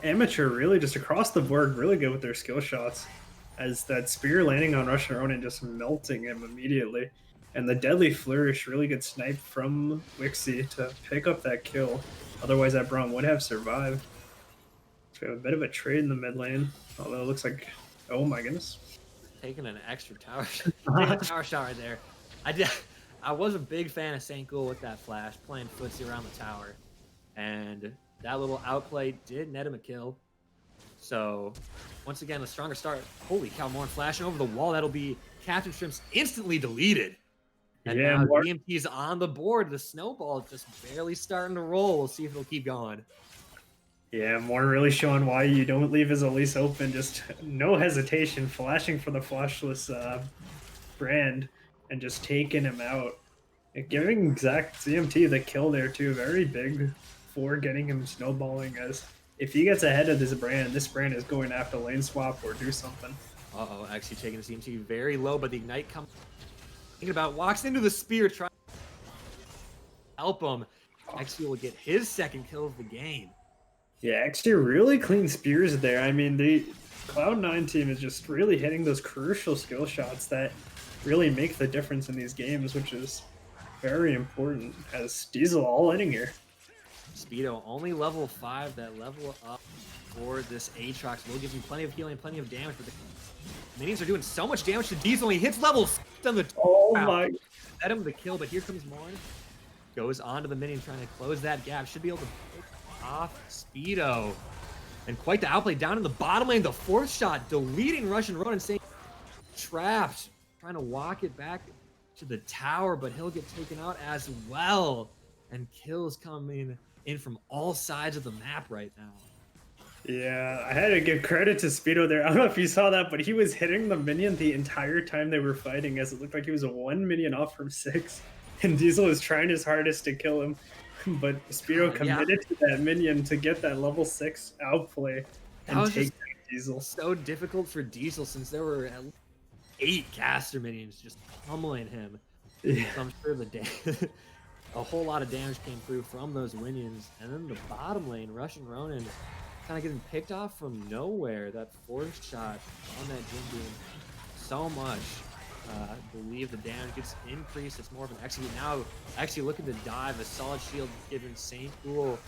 Amateur really just across the board really good with their skill shots. As that spear landing on Russian Ronin just melting him immediately. And the Deadly Flourish really good snipe from Wixie to pick up that kill. Otherwise that Braum would have survived. So we have a bit of a trade in the mid lane. Although it looks like, oh my goodness. Taking an extra tower shot right there. I was a big fan of St. Ghoul with that flash, playing footsie around the tower. And that little outplay did net him a kill. So, once again, a stronger start. Holy cow, Morn flashing over the wall. That'll be Captain Shrimps instantly deleted. And yeah, now DMT's on the board. The snowball just barely starting to roll. We'll see if it'll keep going. Yeah, more really showing why you don't leave his Elise open. Just no hesitation, flashing for the flashless brand and just taking him out. And giving Zach ZMT the kill there too, very big for getting him snowballing. As if he gets ahead of this brand is going after lane swap or do something. Uh-oh, actually taking the CMT very low, but the Ignite comes thinking about, walks into the spear, trying to help him. XG will get his second kill of the game. Yeah, actually really clean spears there. I mean, the Cloud9 team is just really hitting those crucial skill shots that really make the difference in these games, which is very important as Diesel all in here. Speedo only level 5, that level up for this Aatrox will give him plenty of healing, plenty of damage, but the minions are doing so much damage to Diesel. He hits level 6 on the Oh my. Set him the kill, but here comes Morn. Goes onto the minion trying to close that gap. Should be able to pick off Speedo. And quite the outplay down in the bottom lane. The fourth shot deleting Russian Road and saying trapped. Trying to walk it back to the tower, but he'll get taken out as well. And kills coming in from all sides of the map right now. Yeah, I had to give credit to Speedo there. I don't know if you saw that, but he was hitting the minion the entire time they were fighting, as it looked like he was a 1 minion off from 6. And Diesel was trying his hardest to kill him. But Speedo committed to that minion to get that level 6 outplay and take down Diesel. So difficult for Diesel since there were 8 caster minions just pummeling him. Yeah. So I'm sure a whole lot of damage came through from those minions. And then the bottom lane, Russian Ronin kind of getting picked off from nowhere. That fourth shot on that Jim Beam so much. I believe the damage gets increased. It's more of an execute. Now actually looking to dive. A solid shield giving St. Cool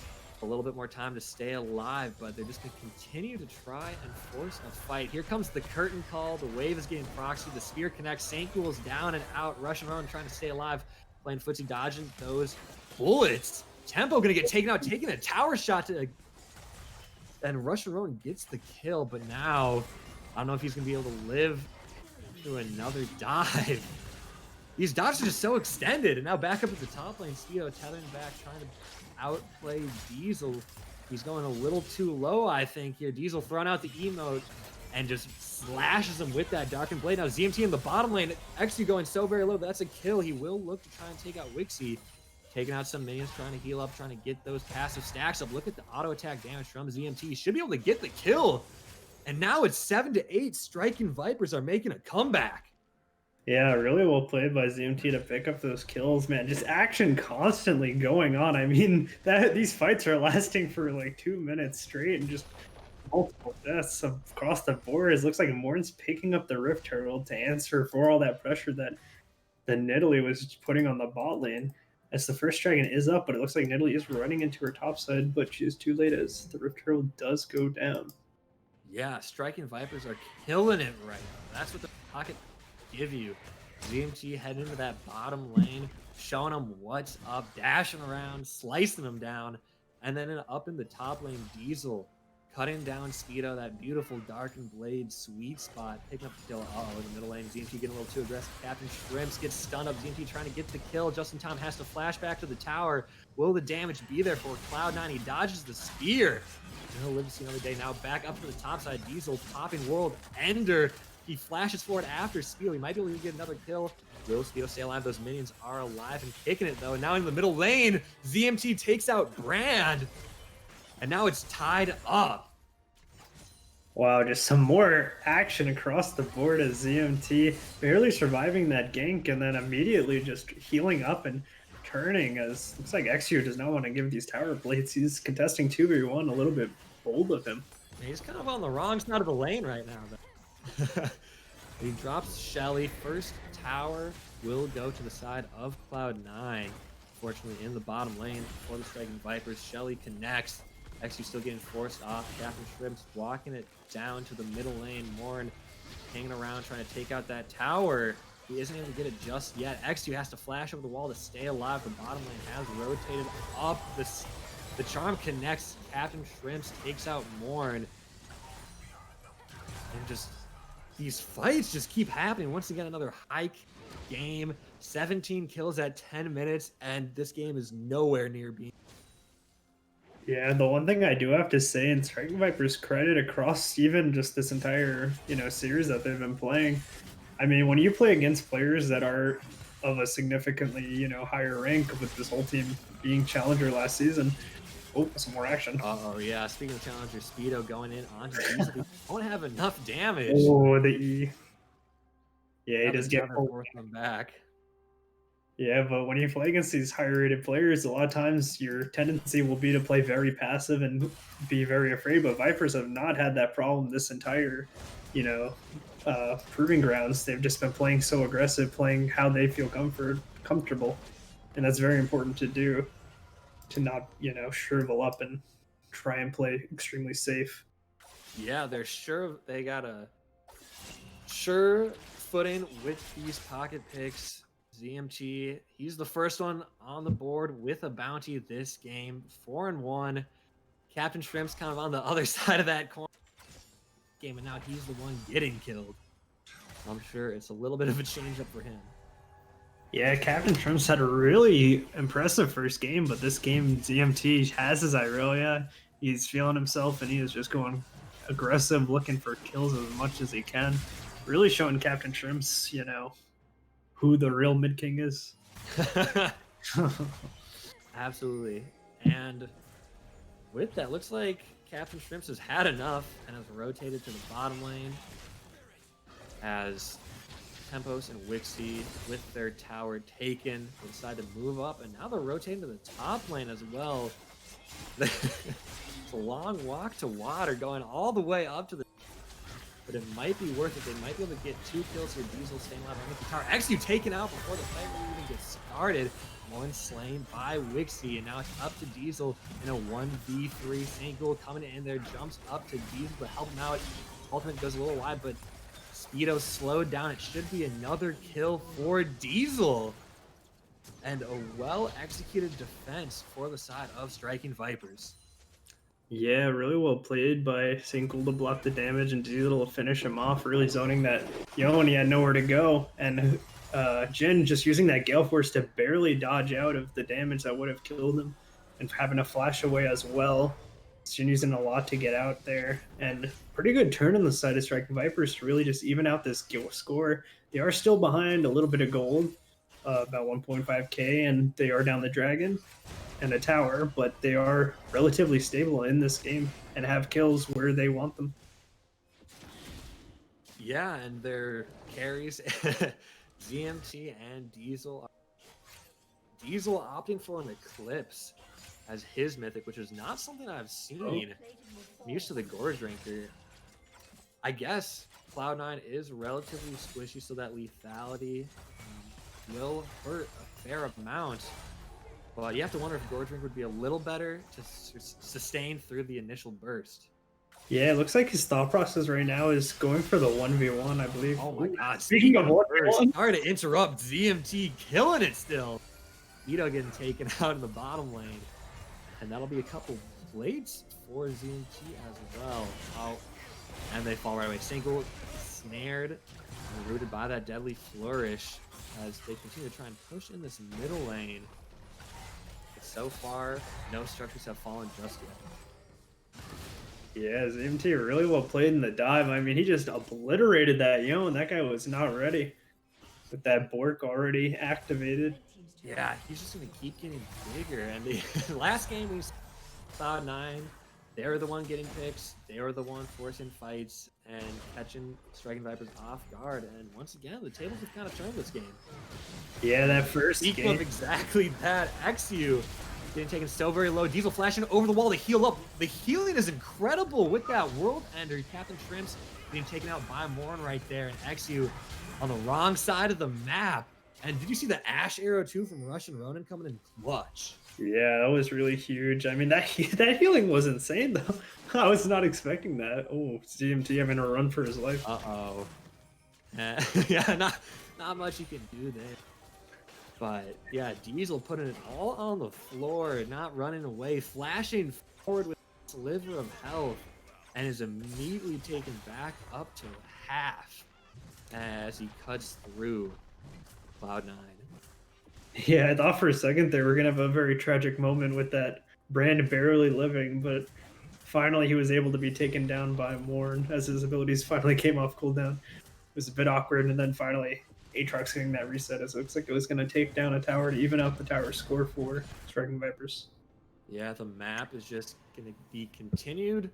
a little bit more time to stay alive, but they're just going to continue to try and force a fight. Here comes the curtain call. The wave is getting proxy. The spear connects. St. Cool's down and out. Russian Ronin trying to stay alive. Playing footsie, dodging those bullets. Tempo going to get taken out. Taking a tower shot to... And Russian Ronin gets the kill, but now I don't know if he's going to be able to live to another dive. These dodges are just so extended, and now back up at the top lane, Speedo tethering back, trying to outplay Diesel. He's going a little too low, I think, here. Diesel throwing out the emote and just slashes him with that Darkened Blade. Now ZMT in the bottom lane, actually going so very low, that's a kill. He will look to try and take out Wixie. Taking out some minions, trying to heal up, trying to get those passive stacks up. Look at the auto attack damage from ZMT. He should be able to get the kill. And now it's 7-8. Striking Vipers are making a comeback. Yeah, really well played by ZMT to pick up those kills, man. Just action constantly going on. I mean, these fights are lasting for like 2 minutes straight and just multiple deaths across the board. It looks like Morn's picking up the Rift Herald to answer for all that pressure that the Nidalee was putting on the bot lane. As the first dragon is up, but it looks like Nidalee is running into her top side, but she is too late as the Rift Herald does go down. Yeah, Striking Vipers are killing it right now. That's what the pocket give you. ZMT heading into that bottom lane, showing them what's up, dashing around, slicing them down, and then up in the top lane, Diesel cutting down Speedo, that beautiful Darkened Blade sweet spot, picking up the kill. Uh-oh, in the middle lane, ZMT getting a little too aggressive. Captain Shrimps gets stunned up. ZMT trying to get the kill. Justin Tom has to flash back to the tower. Will the damage be there for Cloud9? He dodges the spear. And he'll live to see another day. Now back up to the top side. Diesel popping World Ender. He flashes forward after Speedo. He might be able to get another kill. Will Speedo stay alive? Those minions are alive and kicking it, though. And now in the middle lane, ZMT takes out Brand. And now it's tied up. Wow, just some more action across the board as ZMT barely surviving that gank and then immediately just healing up and turning, as looks like Exio does not want to give these tower blades. He's contesting 2v1, a little bit bold of him. He's kind of on the wrong side of the lane right now, though. He drops Shelly. First tower will go to the side of Cloud9. Fortunately, in the bottom lane for the Striking Vipers, Shelly connects. Actually still getting forced off. Captain Shrimps walking it down to the middle lane. Morn hanging around trying to take out that tower. He isn't able to get it just yet. XU has to flash over the wall to stay alive. The bottom lane has rotated up. The charm connects. Captain Shrimps takes out Morn. And just these fights just keep happening. Once again, another hike game. 17 kills at 10 minutes, and this game is nowhere near being. Yeah, the one thing I do have to say in Striking Viper's credit across even just this entire, series that they've been playing, I mean, when you play against players that are of a significantly, higher rank with this whole team being challenger last season. Oh, some more action. Uh-oh, yeah. Speaking of Challenger, Speedo going in onto Diesel. They don't have enough damage. Oh, the E. Yeah, he Have does get another pulled. fourth one back. Yeah, but when you play against these higher rated players, a lot of times your tendency will be to play very passive and be very afraid. But Vipers have not had that problem this entire, you know, proving grounds. They've just been playing so aggressive, playing how they feel comfortable, and that's very important to do, to not shrivel up and try and play extremely safe. Yeah, they're sure they got a sure footing with these pocket picks. ZMT, he's the first one on the board with a bounty this game. 4-1. Captain Shrimp's kind of on the other side of that coin game, and now he's the one getting killed. I'm sure it's a little bit of a change up for him. Yeah, Captain Trump's had a really impressive first game, but this game ZMT has his Irelia. He's feeling himself and he is just going aggressive, looking for kills as much as he can. Really showing Captain Shrimps, who the real mid king is. Absolutely. And with that, looks like Captain Shrimps has had enough and has rotated to the bottom lane as Tempos and Wixie, with their tower taken, decide to move up, and now they're rotating to the top lane as well. It's a long walk to water going all the way up to the, but it might be worth it. They might be able to get 2 kills here. Diesel staying alive on the tower. XU taken out before the fight even gets started. One slain by Wixie, and now it's up to Diesel in a 1v3. Single coming in there, jumps up to Diesel to help him out. Ultimate goes a little wide, but Speedo slowed down. It should be another kill for Diesel. And a well-executed defense for the side of Striking Vipers. Yeah, really well played by Single to block the damage and Diesel to finish him off, really zoning that, when he had nowhere to go. And Jin just using that Gale Force to barely dodge out of the damage that would have killed him and having a flash away as well. Jin using a lot to get out there, and pretty good turn on the side of Striking Vipers to really just even out this score. They are still behind a little bit of gold, about 1.5k, and they are down the dragon and a tower, but they are relatively stable in this game and have kills where they want them. Yeah, and their carries, ZMT and Diesel. Diesel opting for an Eclipse as his mythic, which is not something I've seen. I'm used to the Gorge Drinker. I guess Cloud9 is relatively squishy, so that lethality will hurt a fair amount. But you have to wonder if Gorge Drink would be a little better to sustain through the initial burst. Yeah, it looks like his thought process right now is going for the 1v1, I believe. Oh my god. Speaking of 1v1. Sorry to interrupt. ZMT killing it still. Ito getting taken out in the bottom lane. And that'll be a couple plates for ZMT as well. Oh, and they fall right away. Single snared and rooted by that deadly flourish as they continue to try and push in this middle lane. But so far, no structures have fallen just yet. Yeah, ZMT really well played in the dive. I mean, he just obliterated that Yo, and that guy was not ready with that Bork already activated. Yeah, he's just going to keep getting bigger. And the last game we saw Cloud9, they were the one getting picks. They were the one forcing fights and catching Striking Vipers off guard. And once again, the tables have kind of turned this game. Yeah, that first game of exactly that. XU getting taken so very low. Diesel flashing over the wall to heal up. The healing is incredible with that World Ender. Captain Shrimps being taken out by Morn right there. And XU on the wrong side of the map. And did you see the Ash arrow too from Russian Ronin coming in clutch? Yeah, that was really huge. I mean, that healing was insane though. I was not expecting that. Oh, ZMT having a run for his life. Uh-oh. Yeah, not much you can do there. But yeah, Diesel putting it all on the floor, not running away, flashing forward with a sliver of health, and is immediately taken back up to half as he cuts through Cloud9. Yeah, I thought for a second they were gonna have a very tragic moment with that Brand barely living, but finally he was able to be taken down by Morn as his abilities finally came off cooldown. It was a bit awkward, and then finally Aatrox getting that reset as it looks like it was going to take down a tower to even out the tower score for Striking Vipers. Yeah, the map is just going to be continued.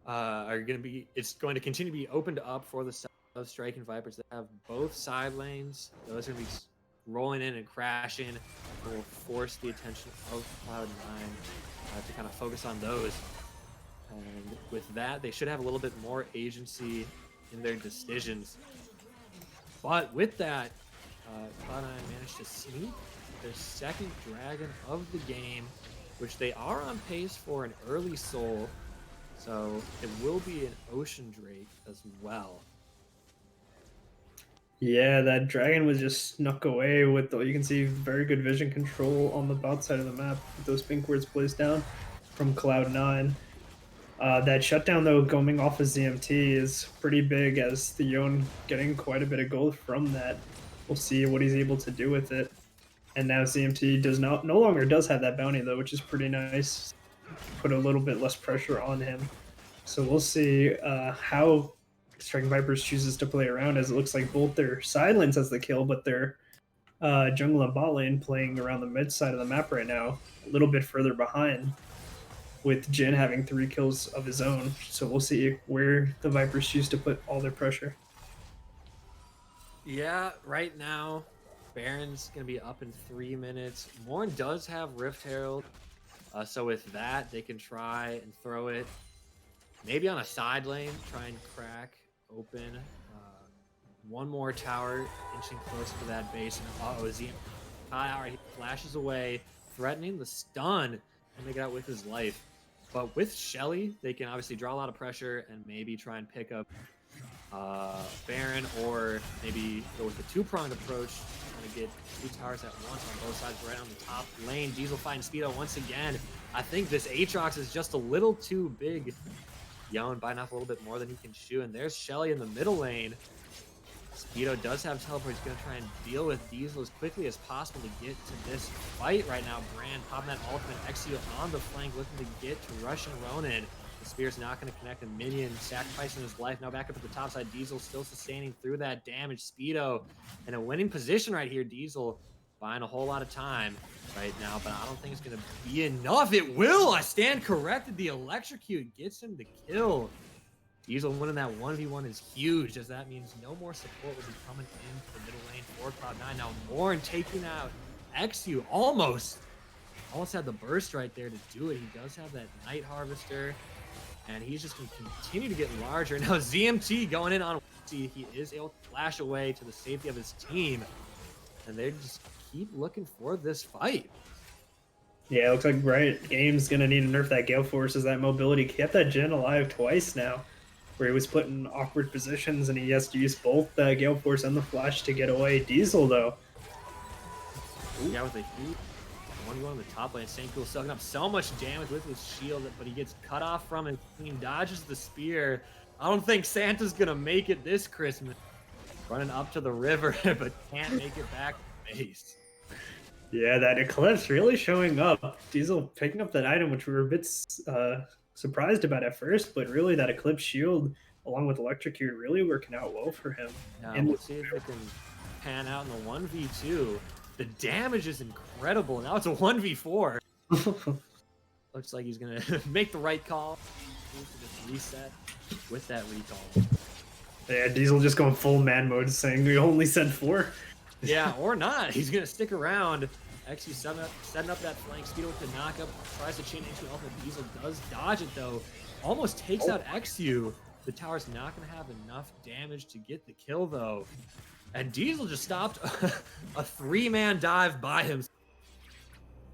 It's going to continue to be opened up for the of Striking Vipers that have both side lanes. Those are going to be rolling in and crashing. Will force the attention of Cloud9 to kind of focus on those. And with that, they should have a little bit more agency in their decisions. But with that, Cloud9 managed to sneak their second dragon of the game, which they are on pace for an early soul. So it will be an Ocean Drake as well. Yeah, that dragon was just snuck away with the, you can see very good vision control on the bot side of the map with those pink words placed down from Cloud9. That shutdown though going off of ZMT is pretty big as the Yon getting quite a bit of gold from that. We'll see what he's able to do with it. And now ZMT no longer does have that bounty though, which is pretty nice. Put a little bit less pressure on him. So we'll see how Striking Vipers chooses to play around, as it looks like both their side lanes has the kill, but their jungle and bot lane playing around the mid side of the map right now, a little bit further behind, with Jin having 3 kills of his own. So we'll see where the Vipers choose to put all their pressure. Yeah, right now, Baron's going to be up in 3 minutes. Morn does have Rift Herald, so with that, they can try and throw it maybe on a side lane, try and crack open one more tower, inching closer to that base. And ZM Kai he flashes away, threatening the stun, and they got with his life. But with Shelly, they can obviously draw a lot of pressure and maybe try and pick up Baron, or maybe go with a 2-pronged approach, trying to get 2 towers at once on both sides right on the top lane. Diesel fighting Speedo once again. I think this Aatrox is just a little too big. Yon biting off a little bit more than he can chew, and there's Shelly in the middle lane. Speedo does have teleport. He's going to try and deal with Diesel as quickly as possible to get to this fight right now. Brand popping that ultimate, Exio on the flank, looking to get to Russian Ronin. The spear's not going to connect. A minion sacrificing his life. Now back up at the top side. Diesel still sustaining through that damage. Speedo in a winning position right here. Diesel buying a whole lot of time right now, but I don't think it's going to be enough. It will. I stand corrected. The electrocute gets him the kill. Diesel winning that 1v1 is huge, as that means no more support will be coming into the middle lane for Cloud9. Now Morn taking out Exu almost had the burst right there to do it. He does have that Night Harvester, and he's just going to continue to get larger. Now ZMT going in on he is able to flash away to the safety of his team, and they just keep looking for this fight. Yeah, it looks like Riot Games gonna need to nerf that Gale Force, as that mobility kept that Jin alive twice now, where he was put in awkward positions and he has to use both the Gale Force and the Flash to get away. Diesel though. Yeah, with a huge 1v1 on the top lane. Sanku's sucking up so much damage with his shield, but he gets cut off from it. He dodges the spear. I don't think Santa's gonna make it this Christmas. Running up to the river, but can't make it back to base. Yeah, that Eclipse really showing up. Diesel picking up that item, which we were a bit surprised about at first, but really that Eclipse shield, along with Electrocute, really working out well for him. Now, we'll see if it can pan out in the 1v2. The damage is incredible. Now it's a 1v4. Looks like he's going to make the right call. Just reset with that recall. Yeah, Diesel just going full man mode, saying we only said 4. Yeah, or not. He's going to stick around. Actually setting up that flank. Speedo with the knockup. Tries to chain into ultimate. Diesel does dodge it, though. Almost takes out Exu. The tower's not going to have enough damage to get the kill, though. And Diesel just stopped a 3-man dive by him.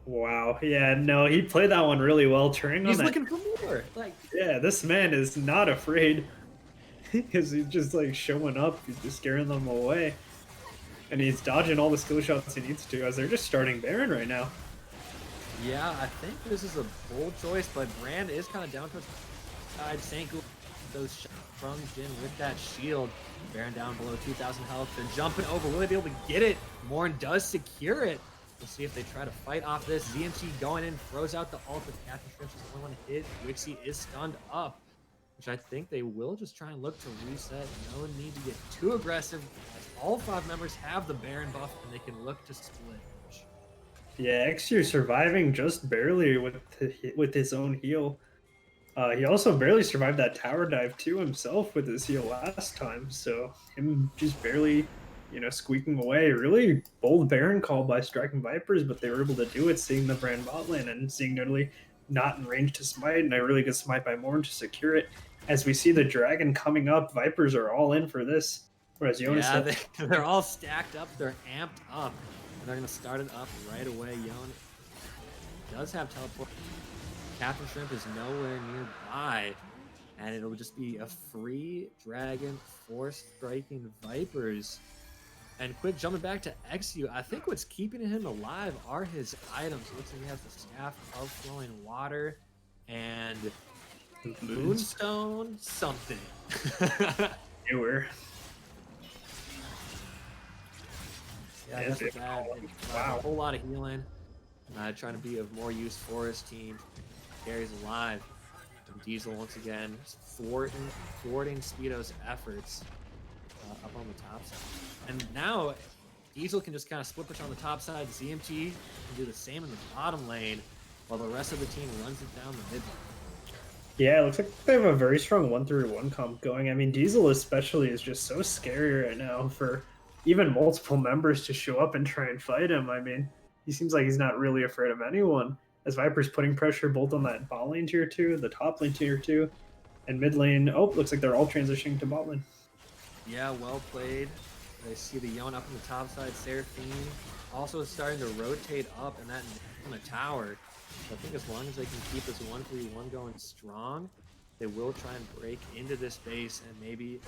Wow. Yeah, no, he played that one really well. Turning He's on looking for more. Like, yeah, this man is not afraid. Because he's just like showing up. He's just scaring them away. And he's dodging all the skill shots he needs to, as they're just starting Baron right now. Yeah, I think this is a bold choice, but Brand is kind of down towards the side. Sanku, those shots from Jin with that shield. Baron down below 2,000 health. They're jumping over. Will they be able to get it? Morn does secure it. We'll see if they try to fight off this. ZMT going in, throws out the ult, but Captain Shrimps is the only one to hit. Wixie is stunned up, which I think they will just try and look to reset. No need to get too aggressive, as all 5 members have the Baron buff, and they can look to split. Yeah, XU surviving just barely with his own heal. He also barely survived that tower dive too himself with his heal last time. So him just barely, squeaking away. Really bold Baron call by Striking Vipers, but they were able to do it, seeing the Brand bot lane and seeing Noodly not in range to smite, and a really good smite by Morn to secure it. As we see the dragon coming up, Vipers are all in for this. Whereas Jonas, yeah, they're all stacked up, they're amped up, and they're gonna start it up right away. Yon does have teleport. Captain Shrimp is nowhere nearby, and it'll just be a free dragon force striking Vipers. And quick jumping back to XU, I think what's keeping him alive are his items. Looks like he has the Staff of Flowing Water and Moonstone something. Newer. Yeah, that's what that. Wow. A whole lot of healing. Trying to be of more use for his team. Carries alive. And Diesel once again thwarting Speedo's efforts up on the top side. And now Diesel can just kind of split push on the top side. ZMT can do the same in the bottom lane, while the rest of the team runs it down the mid lane. Yeah, it looks like they have a very strong 1-3-1 comp going. I mean, Diesel especially is just so scary right now for even multiple members to show up and try and fight him. I mean, he seems like he's not really afraid of anyone. As Viper's putting pressure both on that bot lane tier 2, the top lane tier 2, and mid lane. Oh, looks like they're all transitioning to bot lane. Yeah, well played. I see the Yon up on the top side. Seraphine also starting to rotate up, and that on the tower. So I think as long as they can keep this 1-3-1 going strong, they will try and break into this base and maybe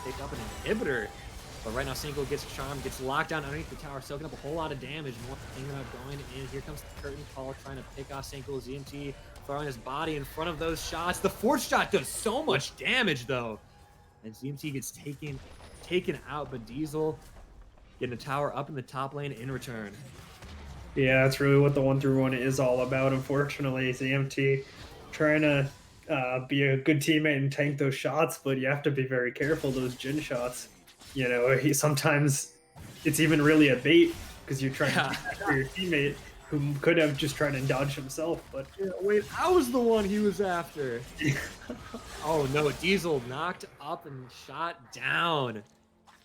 take up an inhibitor. But right now, Cinco gets charmed, gets locked down underneath the tower, soaking up a whole lot of damage. More thinking about going in. Here comes the curtain call, trying to pick off Cinco. ZMT throwing his body in front of those shots. The fourth shot does so much damage, though. And ZMT gets taken out, but Diesel getting a tower up in the top lane in return. Yeah, that's really what the 1-3-1 is all about. Unfortunately, ZMT trying to be a good teammate and tank those shots, but you have to be very careful, those Jin shots. You know, sometimes it's even really a bait because you're trying to for your teammate who could have just tried to dodge himself. But yeah, wait, I was the one he was after. Oh no, Diesel knocked up and shot down.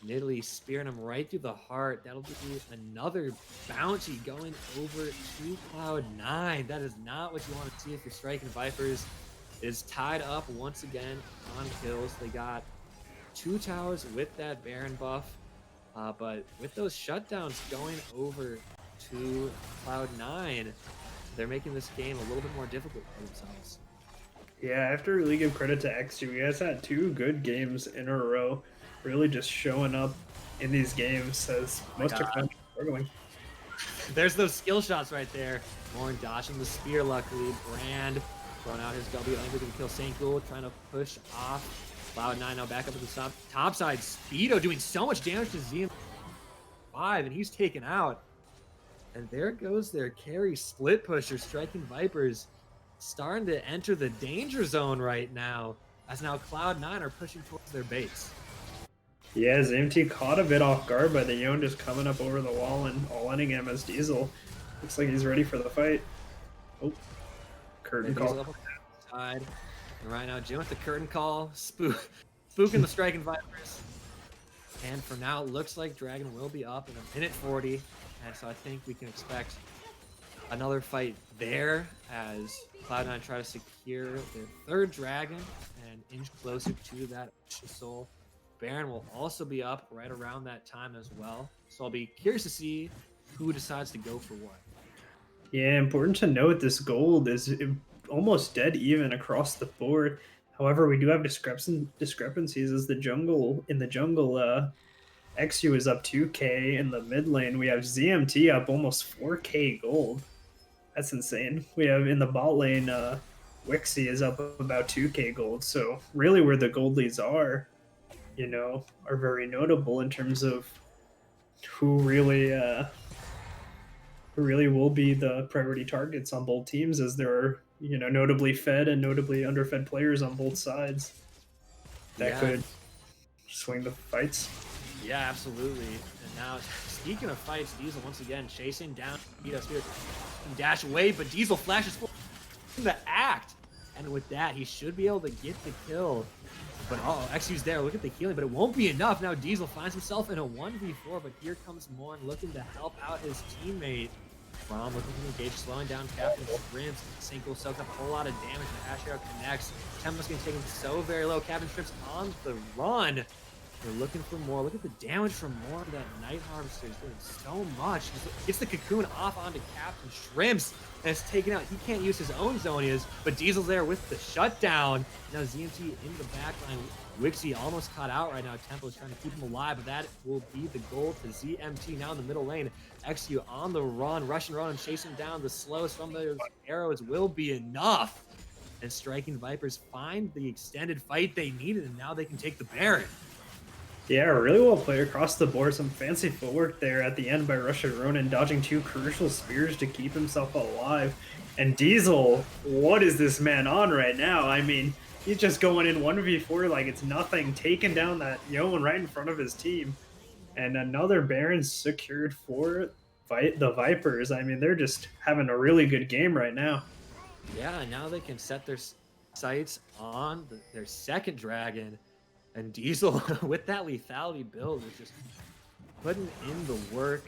Nidalee spearing him right through the heart. That'll be another bounty going over to Cloud9. That is not what you want to see if you're striking Vipers. It is tied up once again on kills. They got 2 towers with that Baron buff, but with those shutdowns going over to Cloud9, they're making this game a little bit more difficult for themselves. Yeah, I have to really give credit to XU. He has had 2 good games in a row, really just showing up in these games as most are kind of struggling. There's those skill shots right there. Morn dodging the spear, luckily. Brand throwing out his W. I think we can kill St. Ghoul, trying to push off. Cloud9 now back up at the top side. Speedo doing so much damage to ZM5, and he's taken out. And there goes their carry split pusher, striking Vipers, starting to enter the danger zone right now, as now Cloud9 are pushing towards their base. Yeah, ZMT caught a bit off guard by the Yon just coming up over the wall and all-ending him as Diesel. Looks like he's ready for the fight. Oh, curtain call. Side. And right now, Jim with the curtain call, spooking the striking Vipers. And for now, it looks like Dragon will be up in 1:40. And so I think we can expect another fight there as Cloud9 try to secure their 3rd Dragon and inch closer to that soul. Baron will also be up right around that time as well. So I'll be curious to see who decides to go for what. Yeah, important to note this gold is almost dead even across the board. However, we do have discrepancies as in the jungle, XU is up 2k. In the mid lane, we have ZMT up almost 4k gold. That's insane. We have in the bot lane, Wixie is up about 2k gold. So really where the gold leads are very notable in terms of who really who really will be the priority targets on both teams, as there are, notably fed and notably underfed players on both sides that Yeah, could swing the fights. yeah, absolutely. And now, speaking of fights, Diesel once again chasing down Speedo. Speedo can dash away, but Diesel flashes forward in the act. And with that, he should be able to get the kill. But XU's there. Look at the healing, but it won't be enough. Now Diesel finds himself in a 1v4, but here comes Morn looking to help out his teammate. Rom looking to engage, slowing down Captain Shrimps. Sync soaks up a whole lot of damage. The Ash Arrow connects. Temple's getting taken so very low. Captain Shrimps on the run. They're looking for more. Look at the damage from more. That Night Harvester is doing so much. Gets the cocoon off onto Captain Shrimps, and it's taken out. He can't use his own Zonias, but Diesel's there with the shutdown. Now ZMT in the backline. Wixie almost caught out right now. Temple is trying to keep him alive, but that will be the goal to ZMT now in the middle lane. XU on the run, Russian run, and chasing down the slowest from those arrows will be enough. And Striking Vipers find the extended fight they needed, and now they can take the Baron. Yeah, really well played across the board. Some fancy footwork there at the end by Russian Ronin, dodging 2 crucial spears to keep himself alive. And Diesel, what is this man on right now? I mean, he's just going in 1v4 like it's nothing, taking down that Yoan right in front of his team. And another Baron secured for the Vipers. I mean, they're just having a really good game right now. Yeah, now they can set their sights on their second dragon. And Diesel, with that lethality build, is just putting in the work.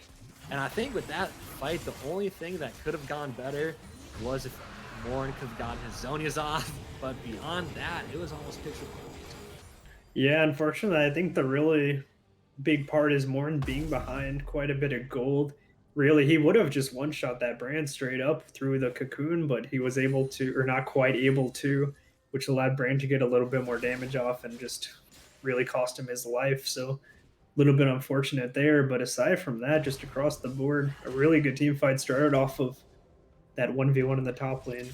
And I think with that fight, the only thing that could have gone better was if Morn could have gotten his Zonias off. But beyond that, it was almost picture perfect. Yeah, unfortunately, I think the really big part is Morn being behind quite a bit of gold. Really, he would have just one-shot that Brand straight up through the cocoon, but he was able to, or not quite able to, which allowed Brand to get a little bit more damage off and just really cost him his life. So a little bit unfortunate there, but aside from that, just across the board, a really good team fight started off of that 1v1 in the top lane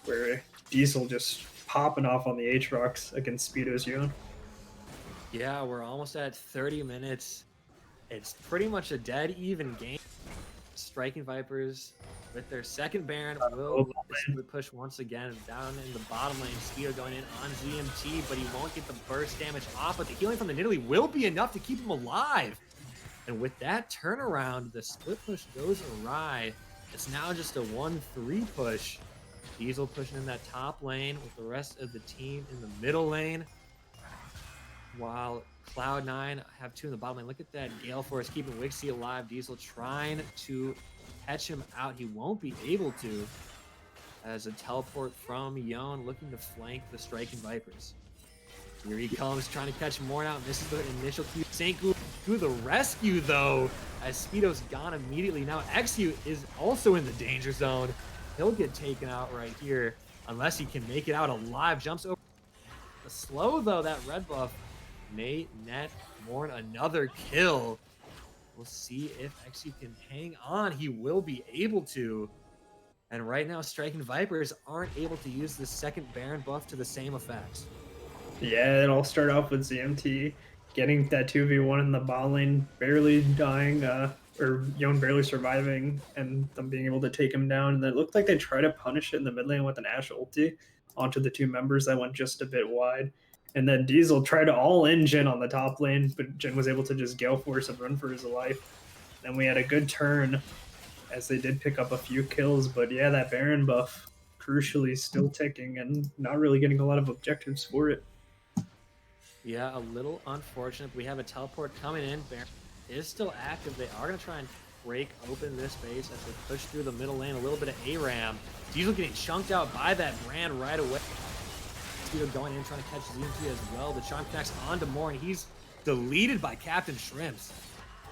where Diesel just popping off on the Aatrox against Speedo's Yoan. Yeah, we're almost at 30 minutes. It's pretty much a dead even game. Striking Vipers with their second Baron will push once again down in the bottom lane. Speedo going in on ZMT, but he won't get the burst damage off, but the healing from the Nidalee will be enough to keep him alive. And with that turnaround, the split push goes awry. It's now just a 1-3 push. Diesel pushing in that top lane with the rest of the team in the middle lane, while Cloud9 have 2 in the bottom lane. Look at that Gale Force keeping Wixie alive. Diesel trying to catch him out. He won't be able to, as a teleport from Yoan looking to flank the Striking Vipers. Here he comes, trying to catch Morn out. Misses the initial Q. Senku to the rescue, though, as Speedo's gone immediately. Now XU is also in the danger zone. He'll get taken out right here, unless he can make it out alive. Jumps over the slow, though. That red buff may net Morn another kill. We'll see if XU can hang on. He will be able to. And right now, Striking Vipers aren't able to use the second Baron buff to the same effect. Yeah, it all started off with ZMT getting that 2v1 in the bot lane, barely dying, or Yoan barely surviving, and them being able to take him down. And it looked like they tried to punish it in the mid lane with an Ashe ulti onto the 2 members that went just a bit wide. And then Diesel tried to all-in Jhin on the top lane, but Jhin was able to just Gale Force and run for his life. Then we had a good turn, as they did pick up a few kills. But yeah, that Baron buff, crucially, still ticking and not really getting a lot of objectives for it. Yeah, a little unfortunate. We have a teleport coming in. Baron is still active. They are going to try and break open this base as they push through the middle lane. A little bit of ARAM. Diesel getting chunked out by that Brand right away. Speedo going in, trying to catch ZMT as well. The charm connects onto Morn. He's deleted by Captain Shrimps.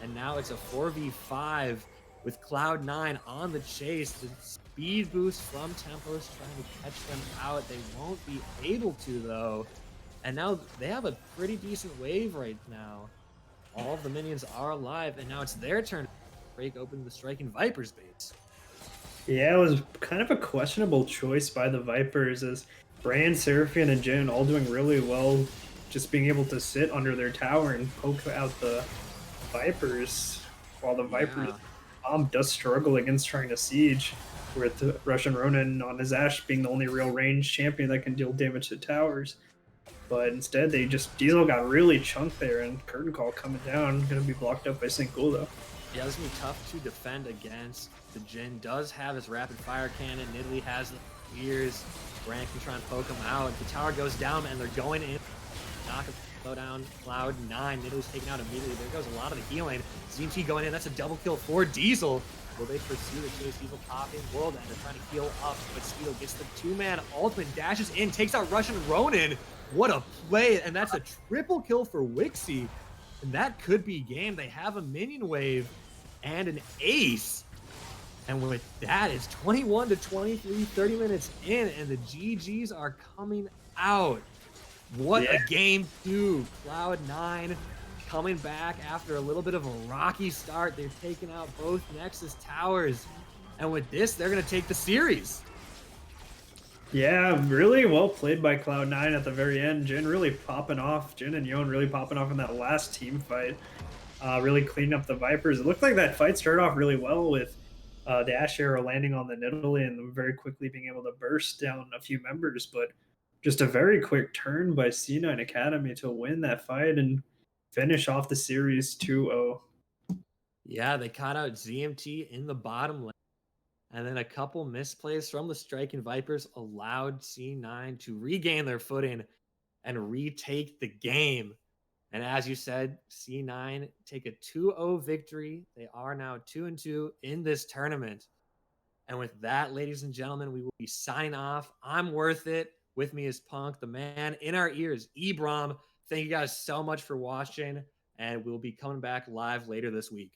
And now it's a 4v5 with Cloud9 on the chase. The speed boost from Tempos trying to catch them out. They won't be able to, though. And now they have a pretty decent wave right now. All of the minions are alive, and now it's their turn to break open the Striking Vipers base. Yeah, it was kind of a questionable choice by the Vipers, as Brand, Seraphine, and Jhin all doing really well, just being able to sit under their tower and poke out the Vipers, while the Vipers Bomb does struggle against trying to siege, with Russian Ronin on his Ash being the only real range champion that can deal damage to towers. But instead, they just Diesel got really chunked there, and Curtain Call coming down, going to be blocked up by Ghoul though. Yeah, this is going to be tough to defend against. The Jin does have his rapid fire cannon. Nidalee has the ears. Brand can try and poke him out. The tower goes down, and they're going in. Knock him, slow down. Cloud9. Nidalee's taken out immediately. There goes a lot of the healing. ZMT going in. That's a double kill for Diesel. Will they pursue the chase? Diesel popping. World Ender trying to heal up, but Speedo gets the two-man ultimate, dashes in, takes out Russian Ronin. What a play, and that's a triple kill for Wixie. And that could be game. They have a minion wave and an ace. And with that, it's 21 to 23, 30 minutes in, and the GGs are coming out. What a game two. Cloud9 coming back after a little bit of a rocky start. They've taken out both Nexus towers. And with this, they're going to take the series. Yeah, really well played by Cloud9 at the very end. Jin really popping off. Jin and Yon really popping off in that last team fight. Really cleaning up the Vipers. It looked like that fight started off really well with the Ash Arrow landing on the Nidalee and them very quickly being able to burst down a few members. But just a very quick turn by C9 Academy to win that fight and finish off the series 2-0. Yeah, they caught out ZMT in the bottom lane. And then a couple misplays from the Striking Vipers allowed C9 to regain their footing and retake the game. And as you said, C9 take a 2-0 victory. They are now 2-2 in this tournament. And with that, ladies and gentlemen, we will be signing off. I'm Worth It. With me is Punk, the man in our ears, Ebrom. Thank you guys so much for watching, and we'll be coming back live later this week.